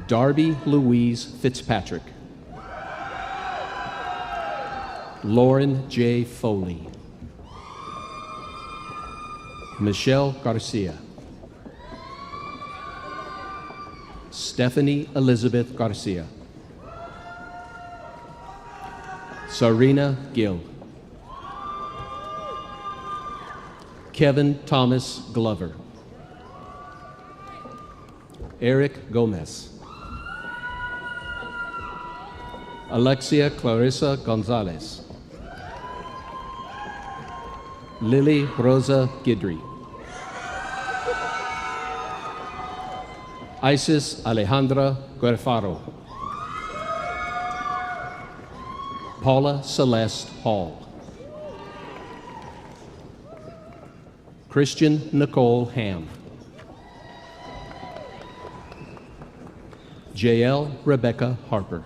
Darby Louise Fitzpatrick. Lauren J. Foley. Michelle Garcia. Stephanie Elizabeth Garcia. Sarina Gill. Kevin Thomas Glover. Eric Gomez. Alexia Clarissa Gonzalez. Lily Rosa Gidry. Isis Alejandra Guerfaro. Paula Celeste Hall. Christian Nicole Ham. JL Rebecca Harper.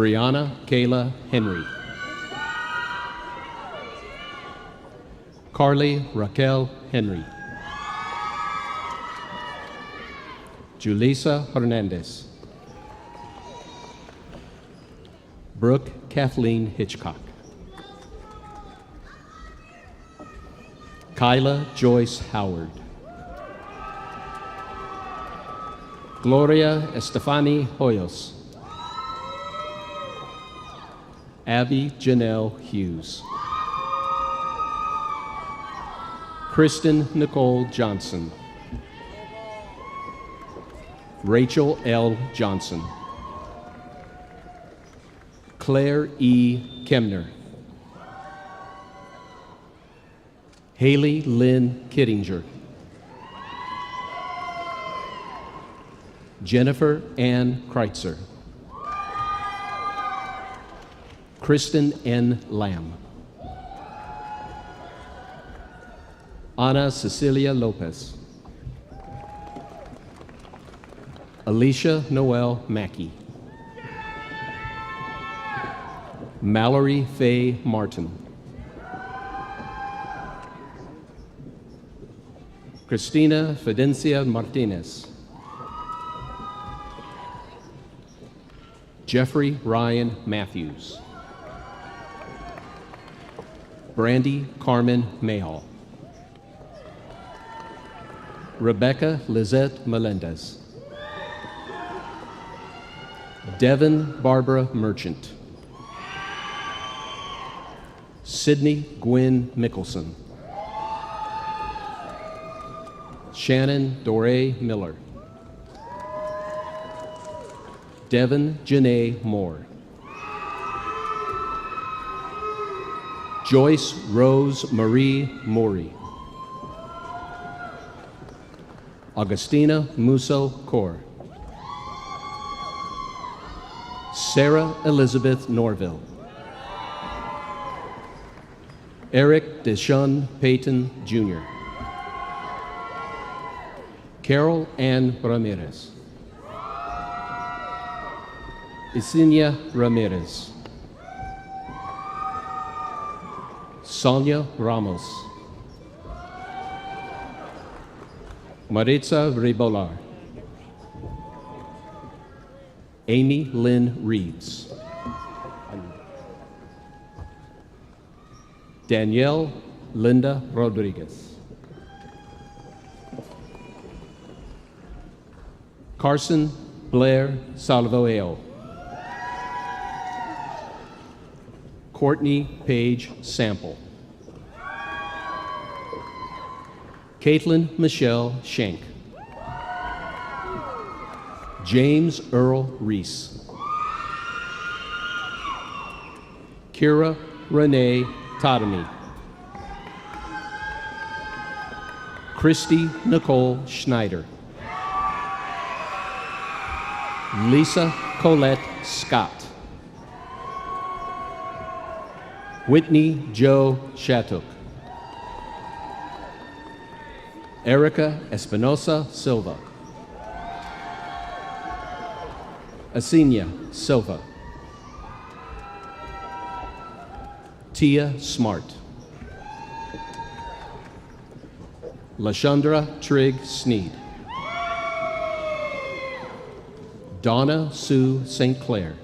Brianna Kayla Henry. Carly Raquel Henry. Julissa Hernandez. Brooke Kathleen Hitchcock. Kyla Joyce Howard. Gloria Estefani Hoyos. Abby Janelle Hughes. Kristen Nicole Johnson. Rachel L. Johnson. Claire E. Kemner. Haley Lynn Kittinger. Jennifer Ann Kreitzer. Kristen N. Lamb. Ana Cecilia Lopez. Alicia Noel Mackey. Mallory Faye Martin. Christina Fidencia Martinez. Jeffrey Ryan Matthews. Brandy Carmen Mayhall. Rebecca Lizette Melendez. Devin Barbara Merchant. Sydney Gwynn Mickelson. Shannon Doré Miller. Devin Janae Moore. Joyce Rose Marie Mori. Augustina Musso Kaur. Sarah Elizabeth Norville. Eric Deshaun Payton Jr. Carol Ann Ramirez. Isinia Ramirez. Sonia Ramos. Maritza Ribolar. Amy Lynn Reeves. Danielle Linda Rodriguez. Carson Blair Salvoeo. Courtney Page Sample. Caitlin Michelle Schenk. James Earl Reese. Kira Renee Tadami. Christy Nicole Schneider. Lisa Colette Scott. Whitney Joe Shattuck. Erica Espinosa Silva. Asinia Silva. Tia Smart. Lashandra Trigg Sneed. Donna Sue St. Clair.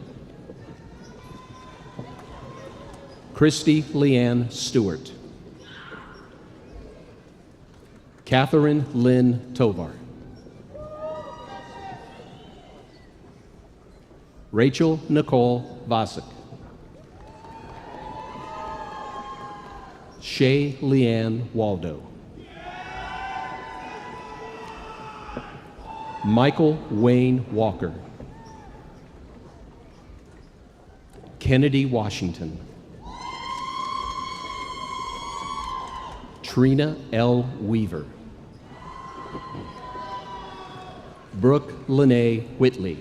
Christy Leanne Stewart. Catherine Lynn Tovar. Rachel Nicole Vasic. Shay Leanne Waldo. Michael Wayne Walker. Kennedy Washington. Trina L. Weaver. Brooke Lene Whitley.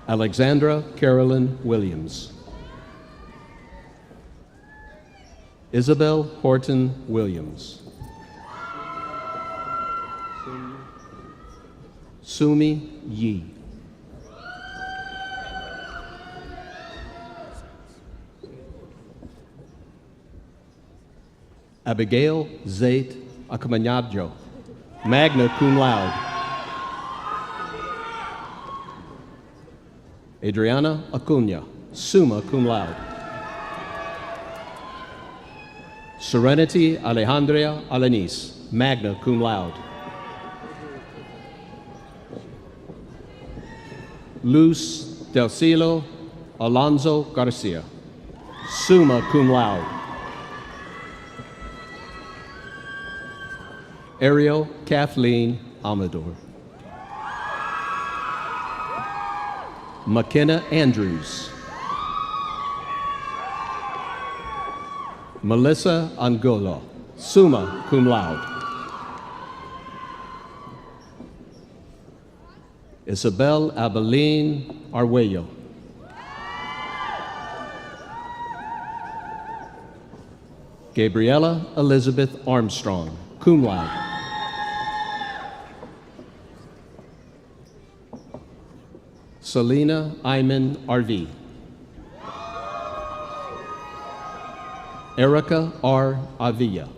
Alexandra Carolyn Williams. Isabel Horton Williams. Sumi Yi. Abigail Zait Acamanajo, magna cum laude. Adriana Acuna, summa cum laude. Serenity Alejandra Alanis, magna cum laude. Luz del Cielo Alonso Garcia, summa cum laude. Ariel Kathleen Amador. McKenna Andrews. Melissa Angola, summa cum laude. Isabel Abeline Arguello. Gabriella Elizabeth Armstrong, cum laude. Selena Iman RV. Erica R. Avila.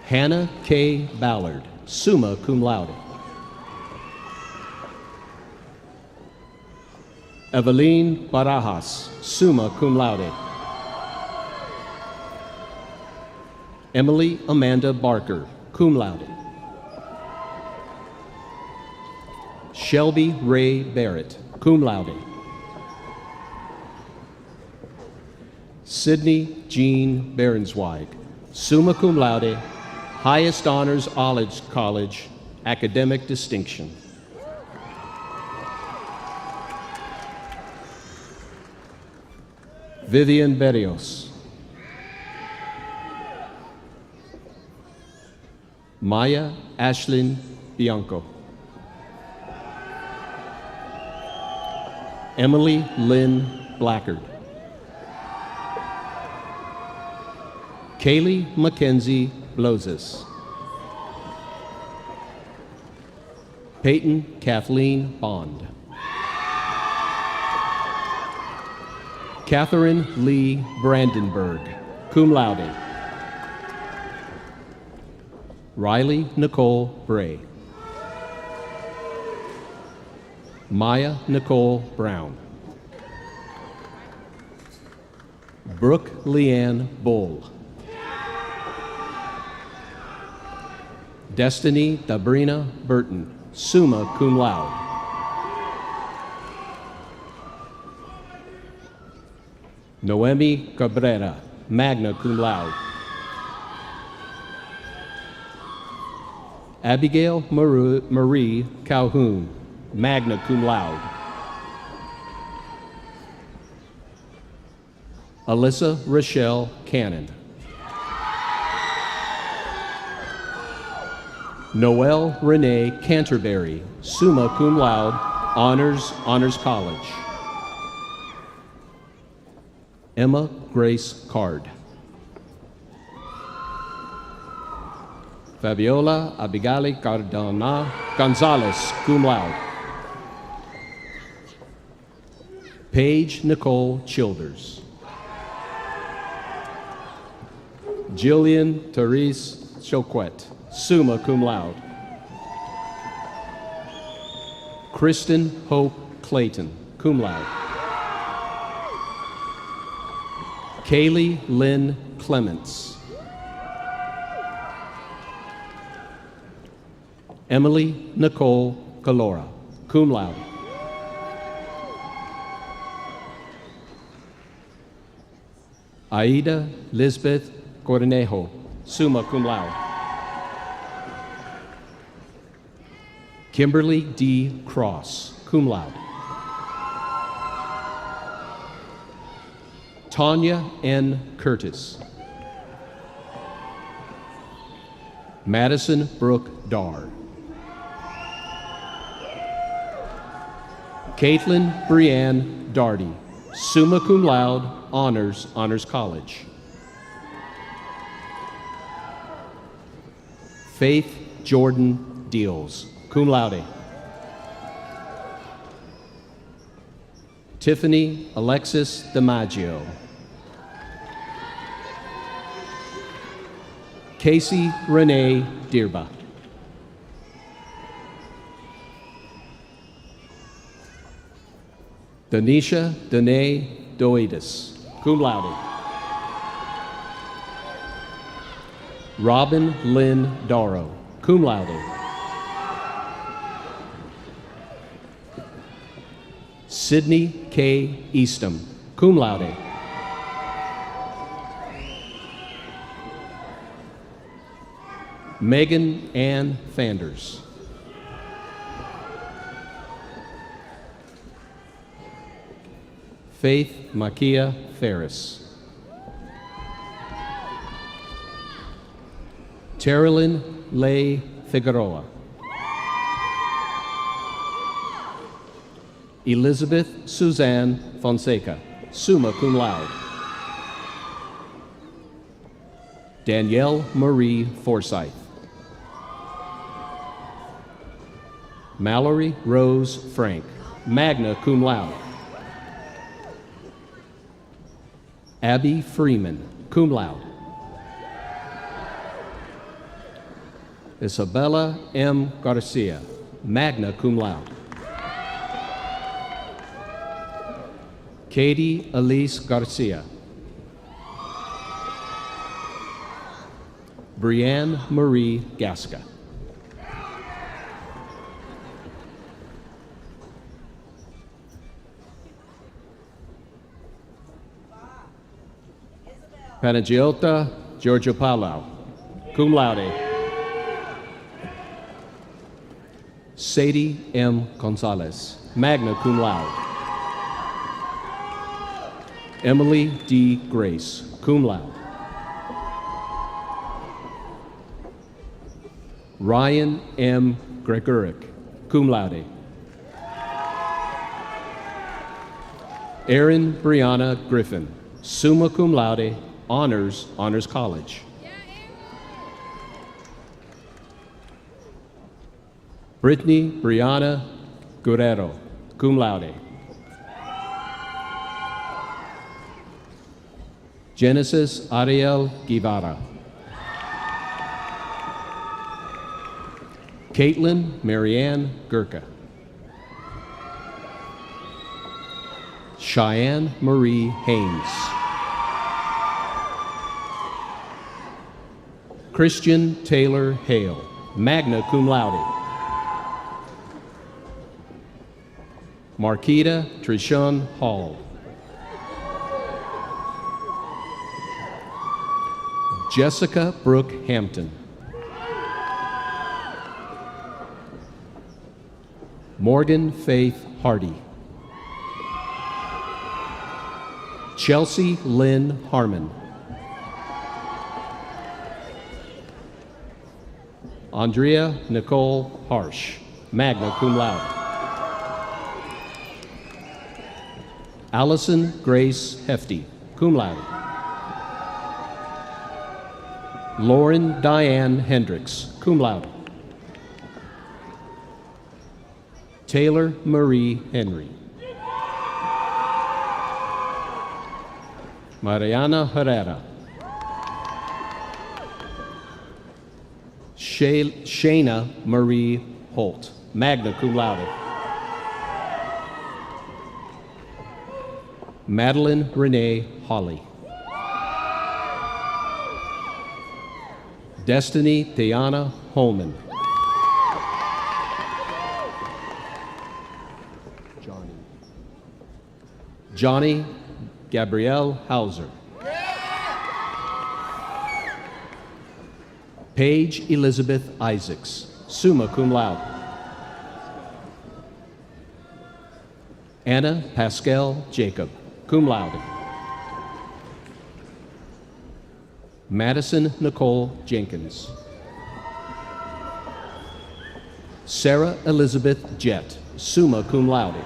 Hannah K. Ballard, summa cum laude. Eveline Barajas, summa cum laude. Emily Amanda Barker, cum laude. Shelby Ray Barrett, cum laude. Sydney Jean Berensweig, summa cum laude, highest honors college, academic distinction. Vivian Berrios. Maya Ashlyn Bianco. Emily Lynn Blackard. Kaylee Mackenzie Blozes. Peyton Kathleen Bond. Catherine Lee Brandenburg, cum laude. Riley Nicole Bray. Maya Nicole Brown. Brooke Leanne Bull. Destiny Dabrina Burton, summa cum laude. Noemi Cabrera, magna cum laude. Abigail Marie Calhoun, magna cum laude. Alyssa Rochelle Cannon. Noelle Renee Canterbury, summa cum laude, Honors College. Emma Grace Card. Fabiola Abigail Cardona Gonzalez, cum laude. Paige Nicole Childers. Jillian Therese Choquette, summa cum laude. Kristen Hope Clayton, cum laude. Kaylee Lynn Clements. Emily Nicole Calora, cum laude. Aida Lisbeth Cornejo, summa cum laude. Kimberly D. Cross, cum laude. Tanya N. Curtis. Madison Brooke Darr. Caitlin Brianne Darty, summa cum laude, Honors College. Faith Jordan Deals, cum laude. Tiffany Alexis DiMaggio. Casey Renee Dierba. Denisha Danae Doidis, cum laude. Robin Lynn Darrow, cum laude. Sydney K. Eastham, cum laude. Megan Ann Fanders. Faith Makia Ferris. Terilyn Leigh Figueroa. Elizabeth Suzanne Fonseca, summa cum laude. Danielle Marie Forsyth. Mallory Rose Frank, magna cum laude. Abby Freeman, cum laude. Isabella M. Garcia, magna cum laude. Katie Elise Garcia. Brianne Marie Gasca. Panagiota Giorgio Palau, cum laude. Sadie M. Gonzalez, magna cum laude. Emily D. Grace, cum laude. Ryan M. Gregoric, cum laude. Erin Brianna Griffin, summa cum laude, honors college. Brittany Brianna Guerrero, cum laude. Genesis Ariel Guevara. Caitlin Marianne Gurka. Cheyenne Marie Haynes. Christian Taylor Hale, magna cum laude. Marquita Trishon Hall. Jessica Brooke Hampton. Morgan Faith Hardy. Chelsea Lynn Harmon. Andrea Nicole Harsh, magna cum laude. Allison Grace Hefty, cum laude. Lauren Diane Hendricks, cum laude. Taylor Marie Henry. Mariana Herrera. Shayna Marie Holt, magna cum laude. Madeline Renee Hawley. Destiny Tiana Holman. Johnny Gabrielle Hauser. Paige Elizabeth Isaacs, summa cum laude. Anna Pascal Jacob, cum laude. Madison Nicole Jenkins. Sarah Elizabeth Jett, summa cum laude.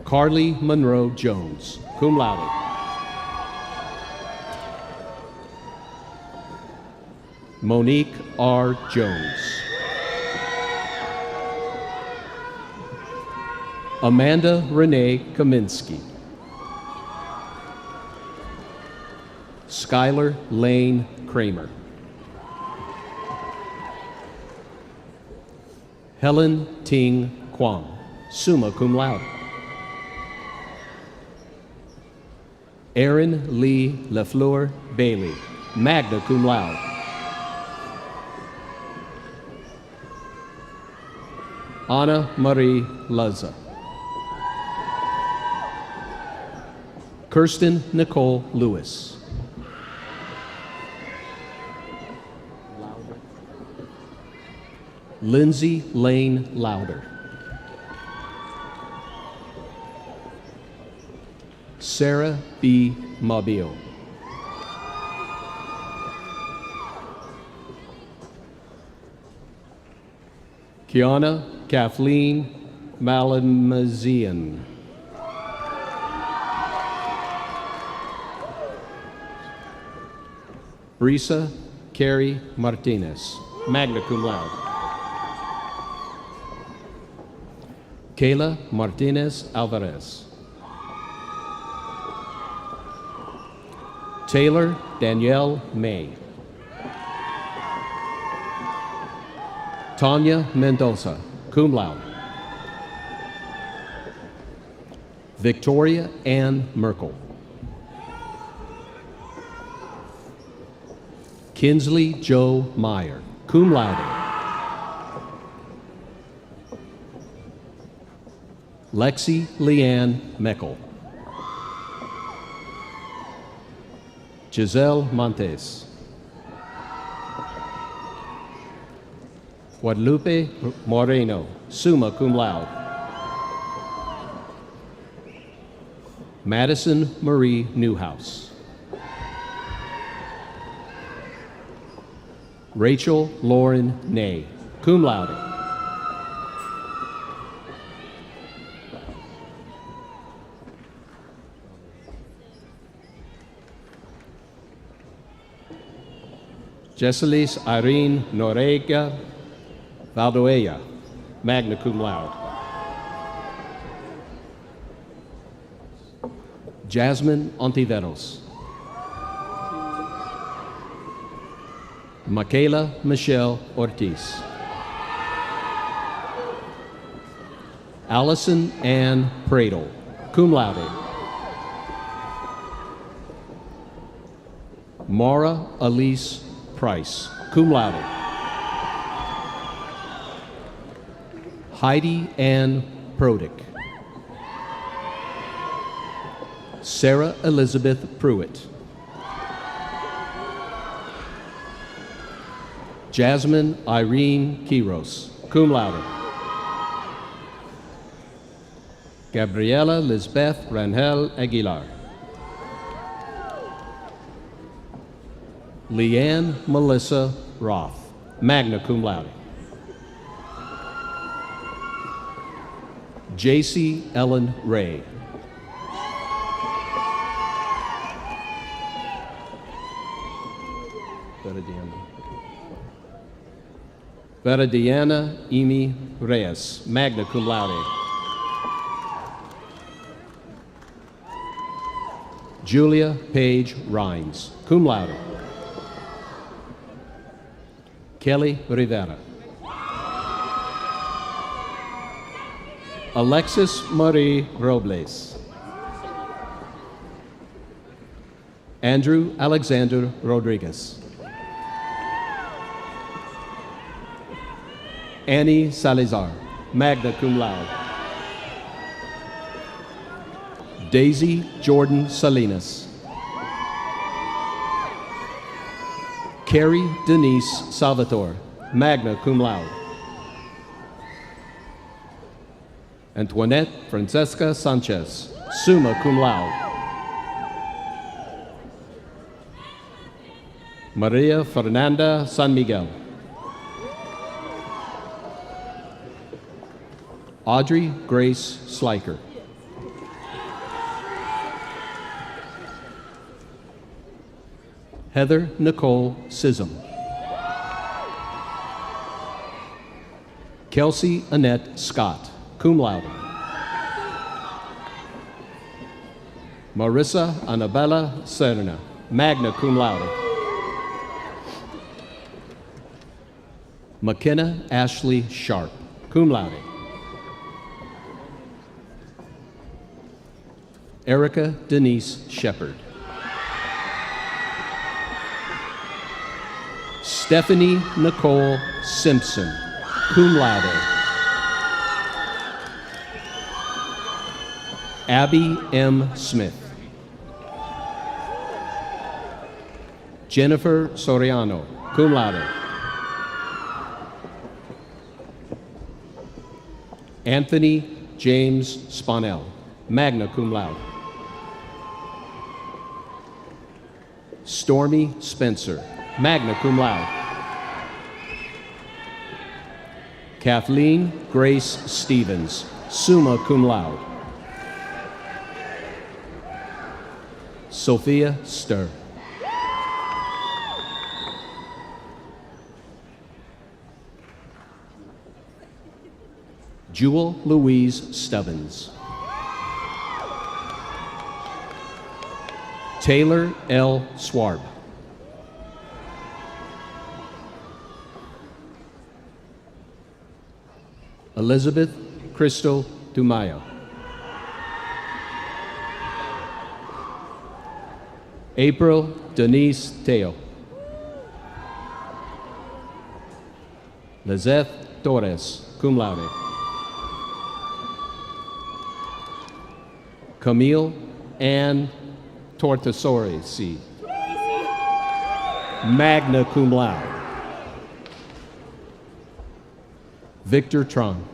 Carly Monroe Jones, cum laude. Monique R. Jones. Amanda Renee Kaminsky. Skylar Lane Kramer. Helen Ting Kwong, summa cum laude. Aaron Lee LaFleur Bailey, magna cum laude. Anna Marie Luzza. Kirsten Nicole Lewis. Lindsay Lane Lauder. Sarah B. Mobile. Kiana Kathleen Malamazian. Brisa Carrie Martinez, magna cum laude. Kayla Martinez Alvarez. Taylor Danielle May. Tanya Mendoza, cum laude. Victoria Ann Merkel. Kinsley Joe Meyer, cum laude. Lexi Leanne Meckel. Giselle Montes. Guadalupe Moreno, summa cum laude. Madison Marie Newhouse. Rachel Lauren Ney, cum laude. Jessilis Irene Noriega Valdoella, magna cum laude. Jasmine Ontiveros. Michaela Michelle Ortiz. Allison Ann Pradle, cum laude. Mara Elise Price, cum laude. Heidi Ann Prodick. Sarah Elizabeth Pruitt. Jasmine Irene Quiros, cum laude. Gabriela Lisbeth Rangel Aguilar. Leanne Melissa Roth, magna cum laude. J.C. Ellen Ray. Veradiana Emi Reyes, magna cum laude. Julia Page Rhines, cum laude. Kelly Rivera. Alexis Marie Robles. Andrew Alexander Rodriguez. Annie Salazar, magna cum laude. Daisy Jordan Salinas. Carrie Denise Salvatore, magna cum laude. Antoinette Francesca Sanchez, summa cum laude. Maria Fernanda San Miguel. Audrey Grace Sliker. Heather Nicole Sissom. Kelsey Annette Scott, cum laude. Marissa Annabella Serna, magna cum laude. McKenna Ashley Sharp, cum laude. Erica Denise Shepard. Stephanie Nicole Simpson, cum laude. Abby M. Smith. Jennifer Soriano, cum laude. Anthony James Sponell, magna cum laude. Stormy Spencer, magna cum laude. Kathleen Grace Stevens, summa cum laude. Sophia Sturr. Jewel Louise Stubbins. Taylor L. Swarb. Elizabeth Crystal Dumayo. April Denise Teo. Lizeth Torres, cum laude. Camille Ann Tortosori, C. Magna cum laude. Victor Tron.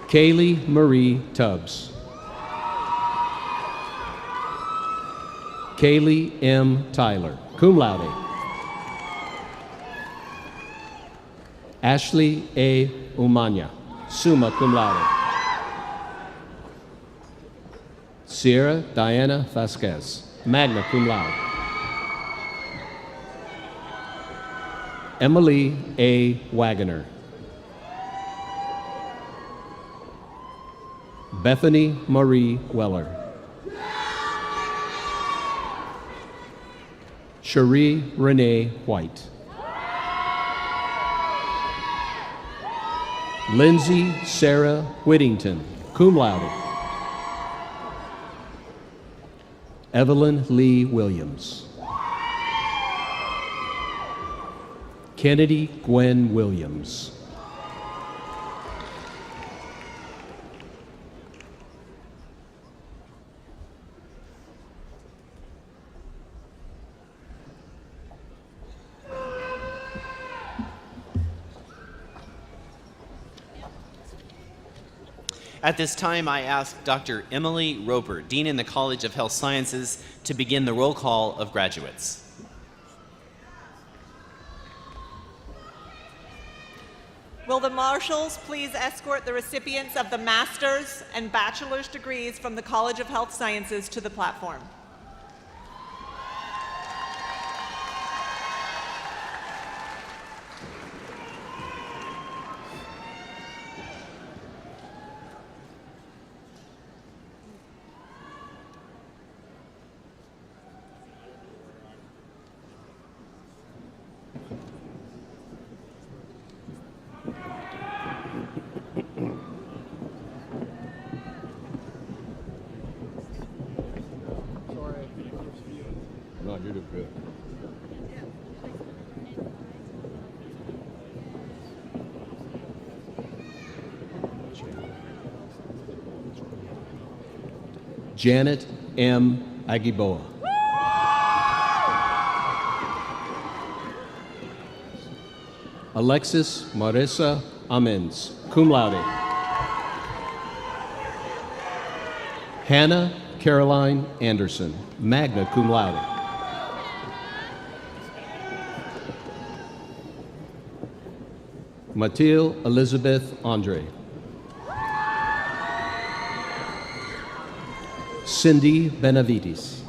Kaylee Marie Tubbs. Kaylee M. Tyler, cum laude. Ashley A. Umanya, summa cum laude. Sierra Diana Vasquez, magna cum laude. Emily A. Wagoner. Bethany Marie Weller. Cherie Renee White. Lindsay Sarah Whittington, cum laude. Evelyn Lee Williams. Kennedy Gwen Williams. At this time, I ask Dr. Emily Roper, Dean in the College of Health Sciences, to begin the roll call of graduates. Will the marshals please escort the recipients of the master's and bachelor's degrees from the College of Health Sciences to the platform? No, you did good. Janet M. Agiboa. Alexis Marissa Amens, cum laude. Hannah Caroline Anderson, magna cum laude. Mathilde Elizabeth Andre. Cindy Benavides.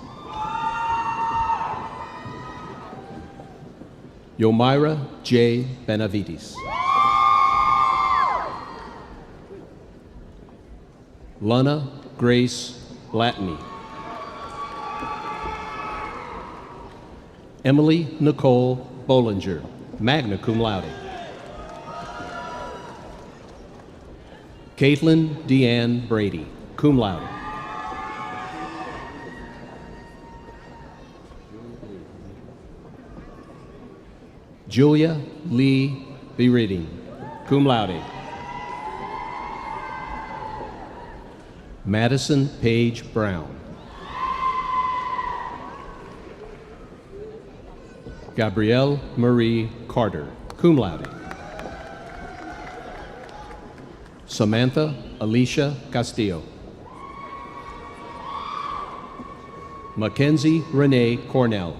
Yomira J. Benavides. Lana Grace Blatney. Emily Nicole Bollinger, magna cum laude. Caitlin Deanne Brady, cum laude. Julia Lee Bereading, cum laude. Madison Paige Brown. Gabrielle Marie Carter, cum laude. Samantha Alicia Castillo. Mackenzie Renee Cornell.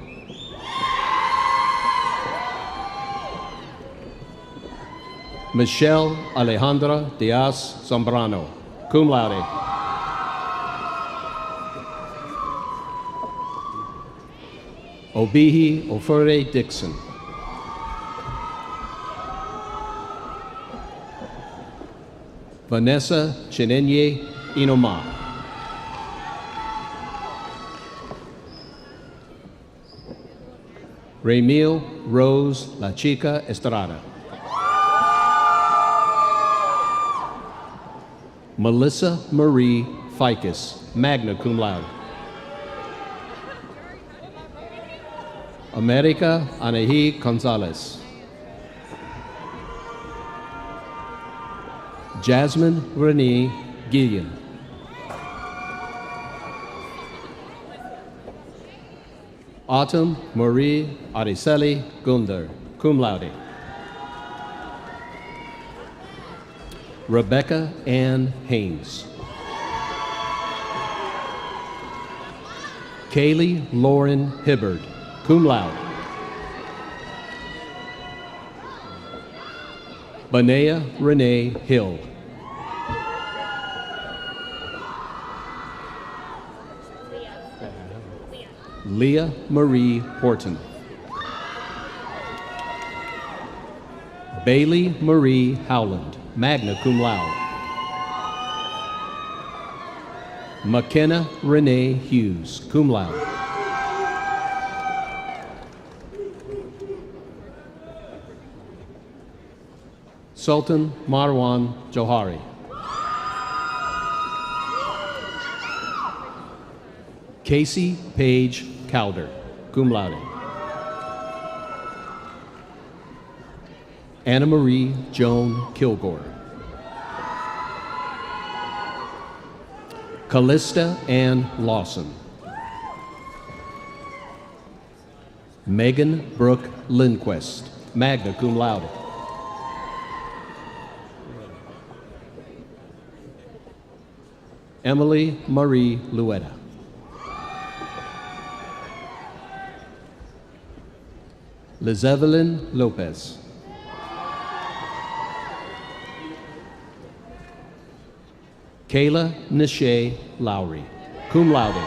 Michelle Alejandra Diaz Zambrano, cum laude. Obihi Ofure Dixon. Vanessa Chinenye Inoma. Raymil Rose La Chica Estrada. Melissa Marie Ficus, magna cum laude. America Anahi Gonzalez. Jasmine Renee Gillian. Autumn Marie Araceli Gunder, cum laude. Rebecca Ann Haynes. Kaylee Lauren Hibbard, cum laude. Benea Renee Hill. Leah Marie Horton. Bailey Marie Howland, magna cum laude. McKenna Renee Hughes, cum laude. Sultan Marwan Johari. Casey Paige Calder, cum laude. Anna Marie Joan Kilgore. Callista Ann Lawson. Megan Brooke Lindquist, magna cum laude. Emily Marie Luetta. Liz Evelyn Lopez. Kayla Nishay Lowry, cum laude.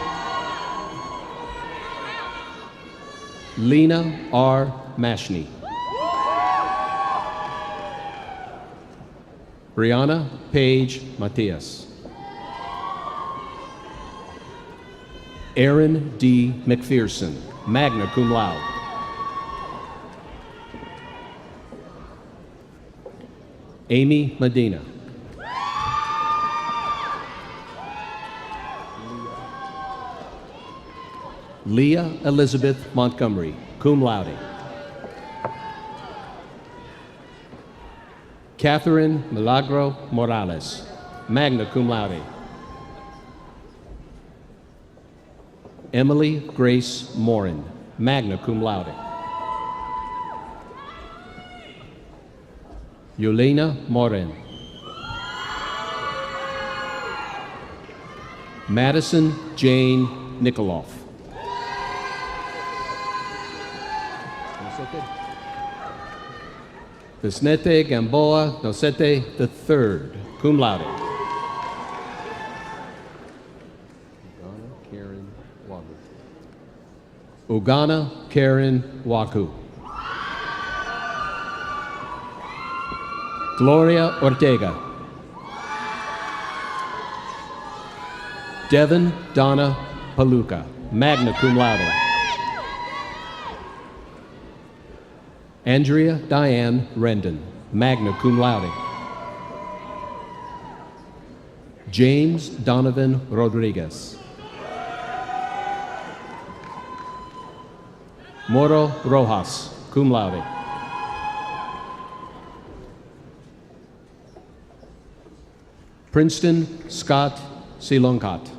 Lena R. Mashney. Brianna Paige Matias. Aaron D. McPherson, magna cum laude. Amy Medina. Leah Elizabeth Montgomery, cum laude. Catherine Milagro Morales, magna cum laude. Emily Grace Morin, magna cum laude. Yulena Morin. Madison Jane Nikoloff. Visnete Gamboa Nosete III, cum laude. Ugana Karen Waku. Gloria Ortega. Devin Donna Paluca, magna cum laude. Andrea Diane Rendon, magna cum laude. James Donovan Rodriguez. Moro Rojas, cum laude. Princeton Scott Silonkat.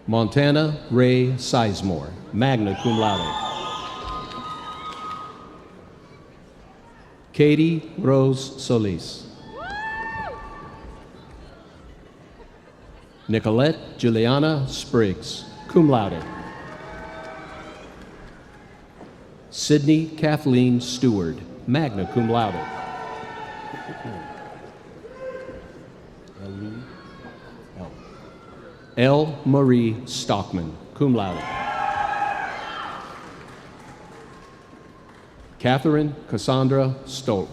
Montana Ray Sizemore, magna cum laude. Katie Rose Solis. Nicolette Juliana Spriggs, cum laude. Sydney Kathleen Stewart, magna cum laude. L. Marie Stockman, cum laude. Catherine Cassandra Stoll.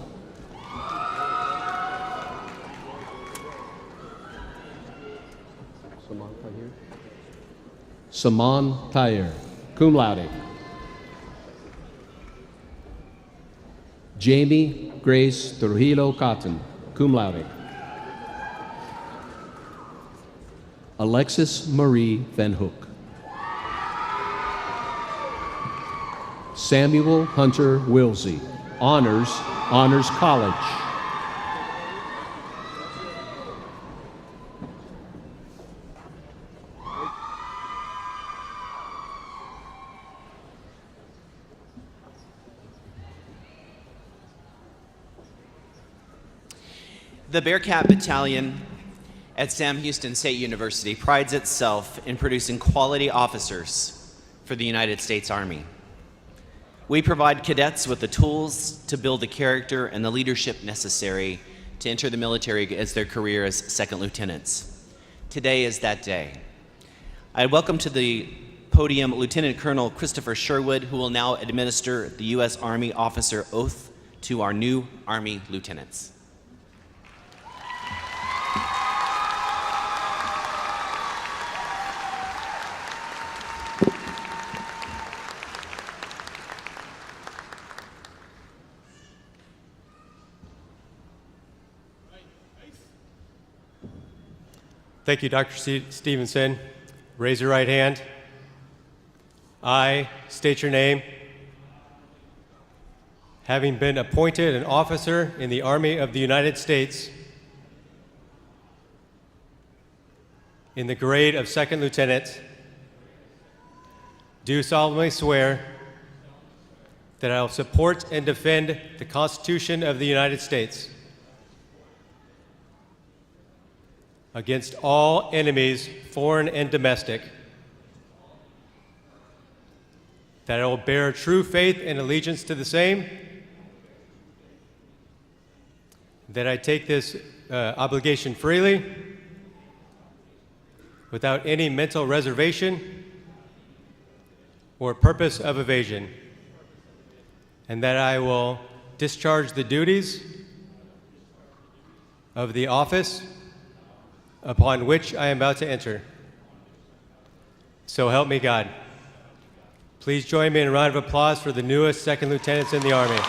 Saman Tayer, cum laude. Jamie Grace Trujillo Cotton, cum laude. Alexis Marie Van Hook. Samuel Hunter Wilsey, Honors College. The Bearcat Battalion at Sam Houston State University prides itself in producing quality officers for the United States Army. We provide cadets with the tools to build the character and the leadership necessary to enter the military as their career as second lieutenants. Today is that day. I welcome to the podium Lieutenant Colonel Christopher Sherwood, who will now administer the U.S. Army Officer Oath to our new Army lieutenants. Thank you, Dr. Stevenson. Raise your right hand. I state your name. Having been appointed an officer in the Army of the United States in the grade of second lieutenant, do solemnly swear that I will support and defend the Constitution of the United States against all enemies, foreign and domestic, that I will bear true faith and allegiance to the same, that I take this obligation freely, without any mental reservation or purpose of evasion, and that I will discharge the duties of the office upon which I am about to enter. So help me God. Please join me in a round of applause for the newest second lieutenants in the Army.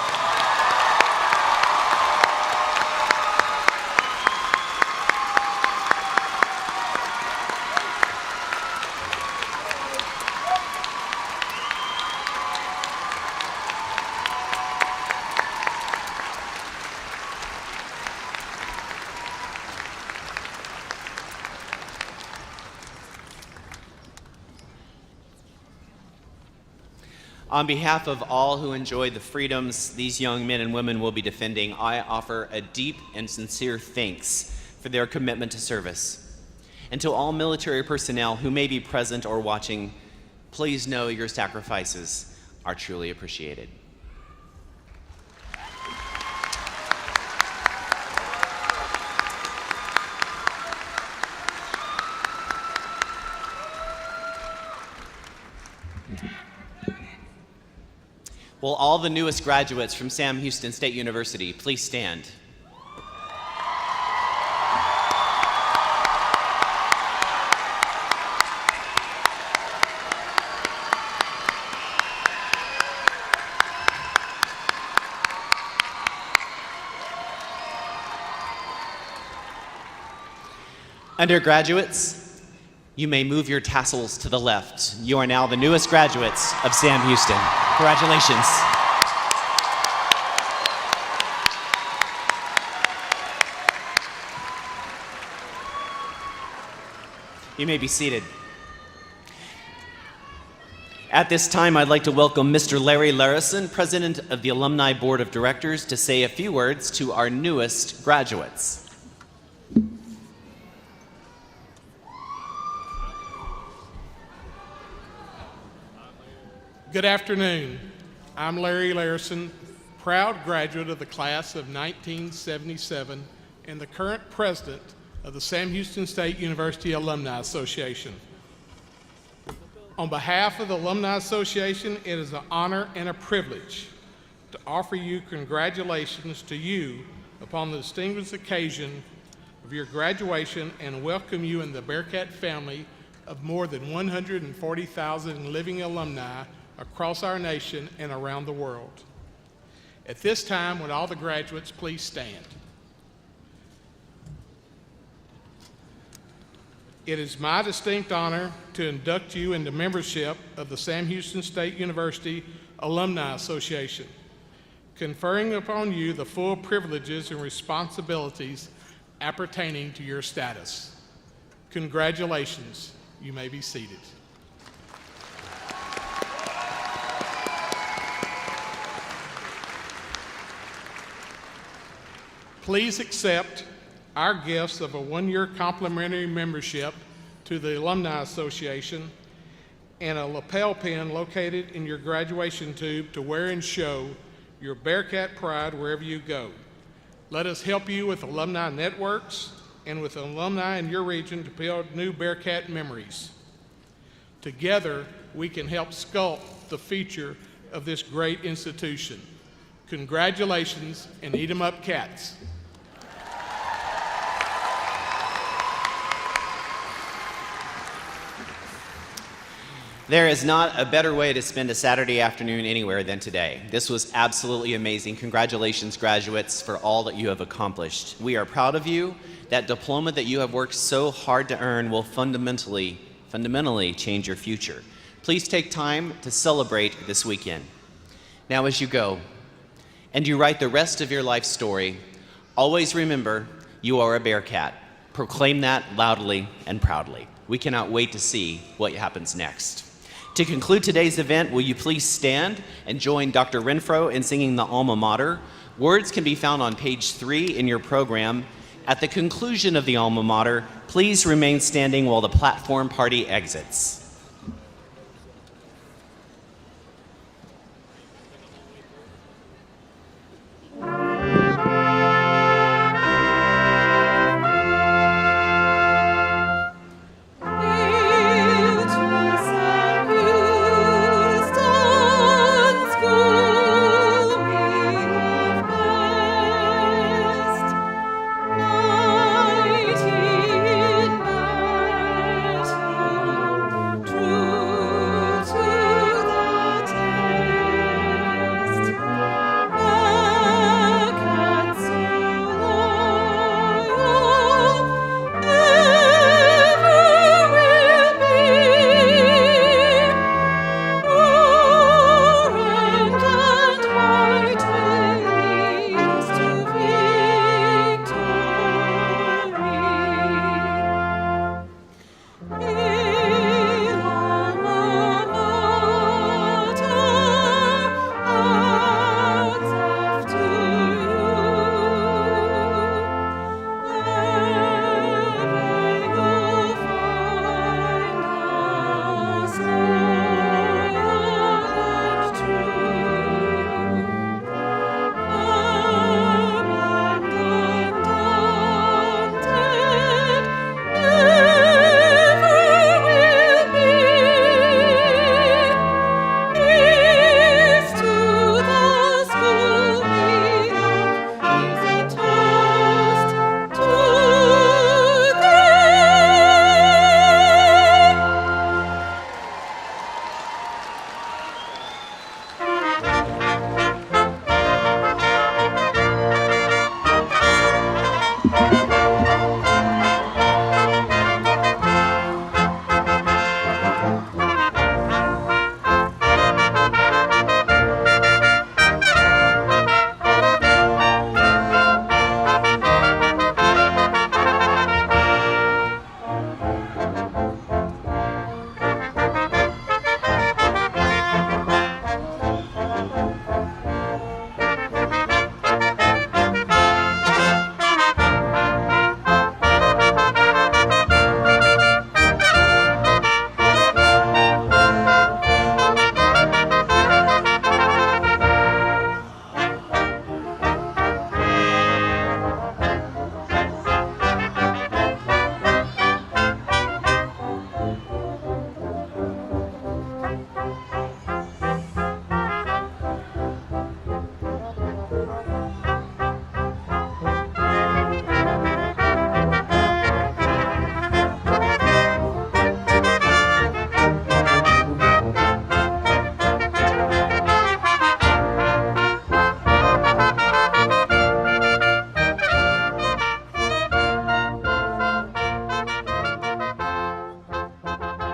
On behalf of all who enjoy the freedoms these young men and women will be defending, I offer a deep and sincere thanks for their commitment to service. And to all military personnel who may be present or watching, please know your sacrifices are truly appreciated. Will all the newest graduates from Sam Houston State University please stand? Undergraduates, you may move your tassels to the left. You are now the newest graduates of Sam Houston. Congratulations. You may be seated. At this time, I'd like to welcome Mr. Larry Larison, President of the Alumni Board of Directors, to say a few words to our newest graduates. Good afternoon. I'm Larry Larison, proud graduate of the class of 1977 and the current president of the Sam Houston State University Alumni Association. On behalf of the Alumni Association, it is an honor and a privilege to offer you congratulations to you upon the distinguished occasion of your graduation and welcome you in the Bearcat family of more than 140,000 living alumni across our nation and around the world. At this time, would all the graduates please stand? It is my distinct honor to induct you into membership of the Sam Houston State University Alumni Association, conferring upon you the full privileges and responsibilities appertaining to your status. Congratulations. You may be seated. Please accept our gifts of a one-year complimentary membership to the Alumni Association and a lapel pin located in your graduation tube to wear and show your Bearcat pride wherever you go. Let us help you with alumni networks and with alumni in your region to build new Bearcat memories. Together, we can help sculpt the future of this great institution. Congratulations, and eat 'em up, cats. There is not a better way to spend a Saturday afternoon anywhere than today. This was absolutely amazing. Congratulations, graduates, for all that you have accomplished. We are proud of you. That diploma that you have worked so hard to earn will fundamentally change your future. Please take time to celebrate this weekend. Now, as you go and you write the rest of your life story, always remember you are a Bearcat. Proclaim that loudly and proudly. We cannot wait to see what happens next. To conclude today's event, will you please stand and join Dr. Renfro in singing the Alma Mater? Words can be found on page 3 in your program. At the conclusion of the Alma Mater, please remain standing while the platform party exits.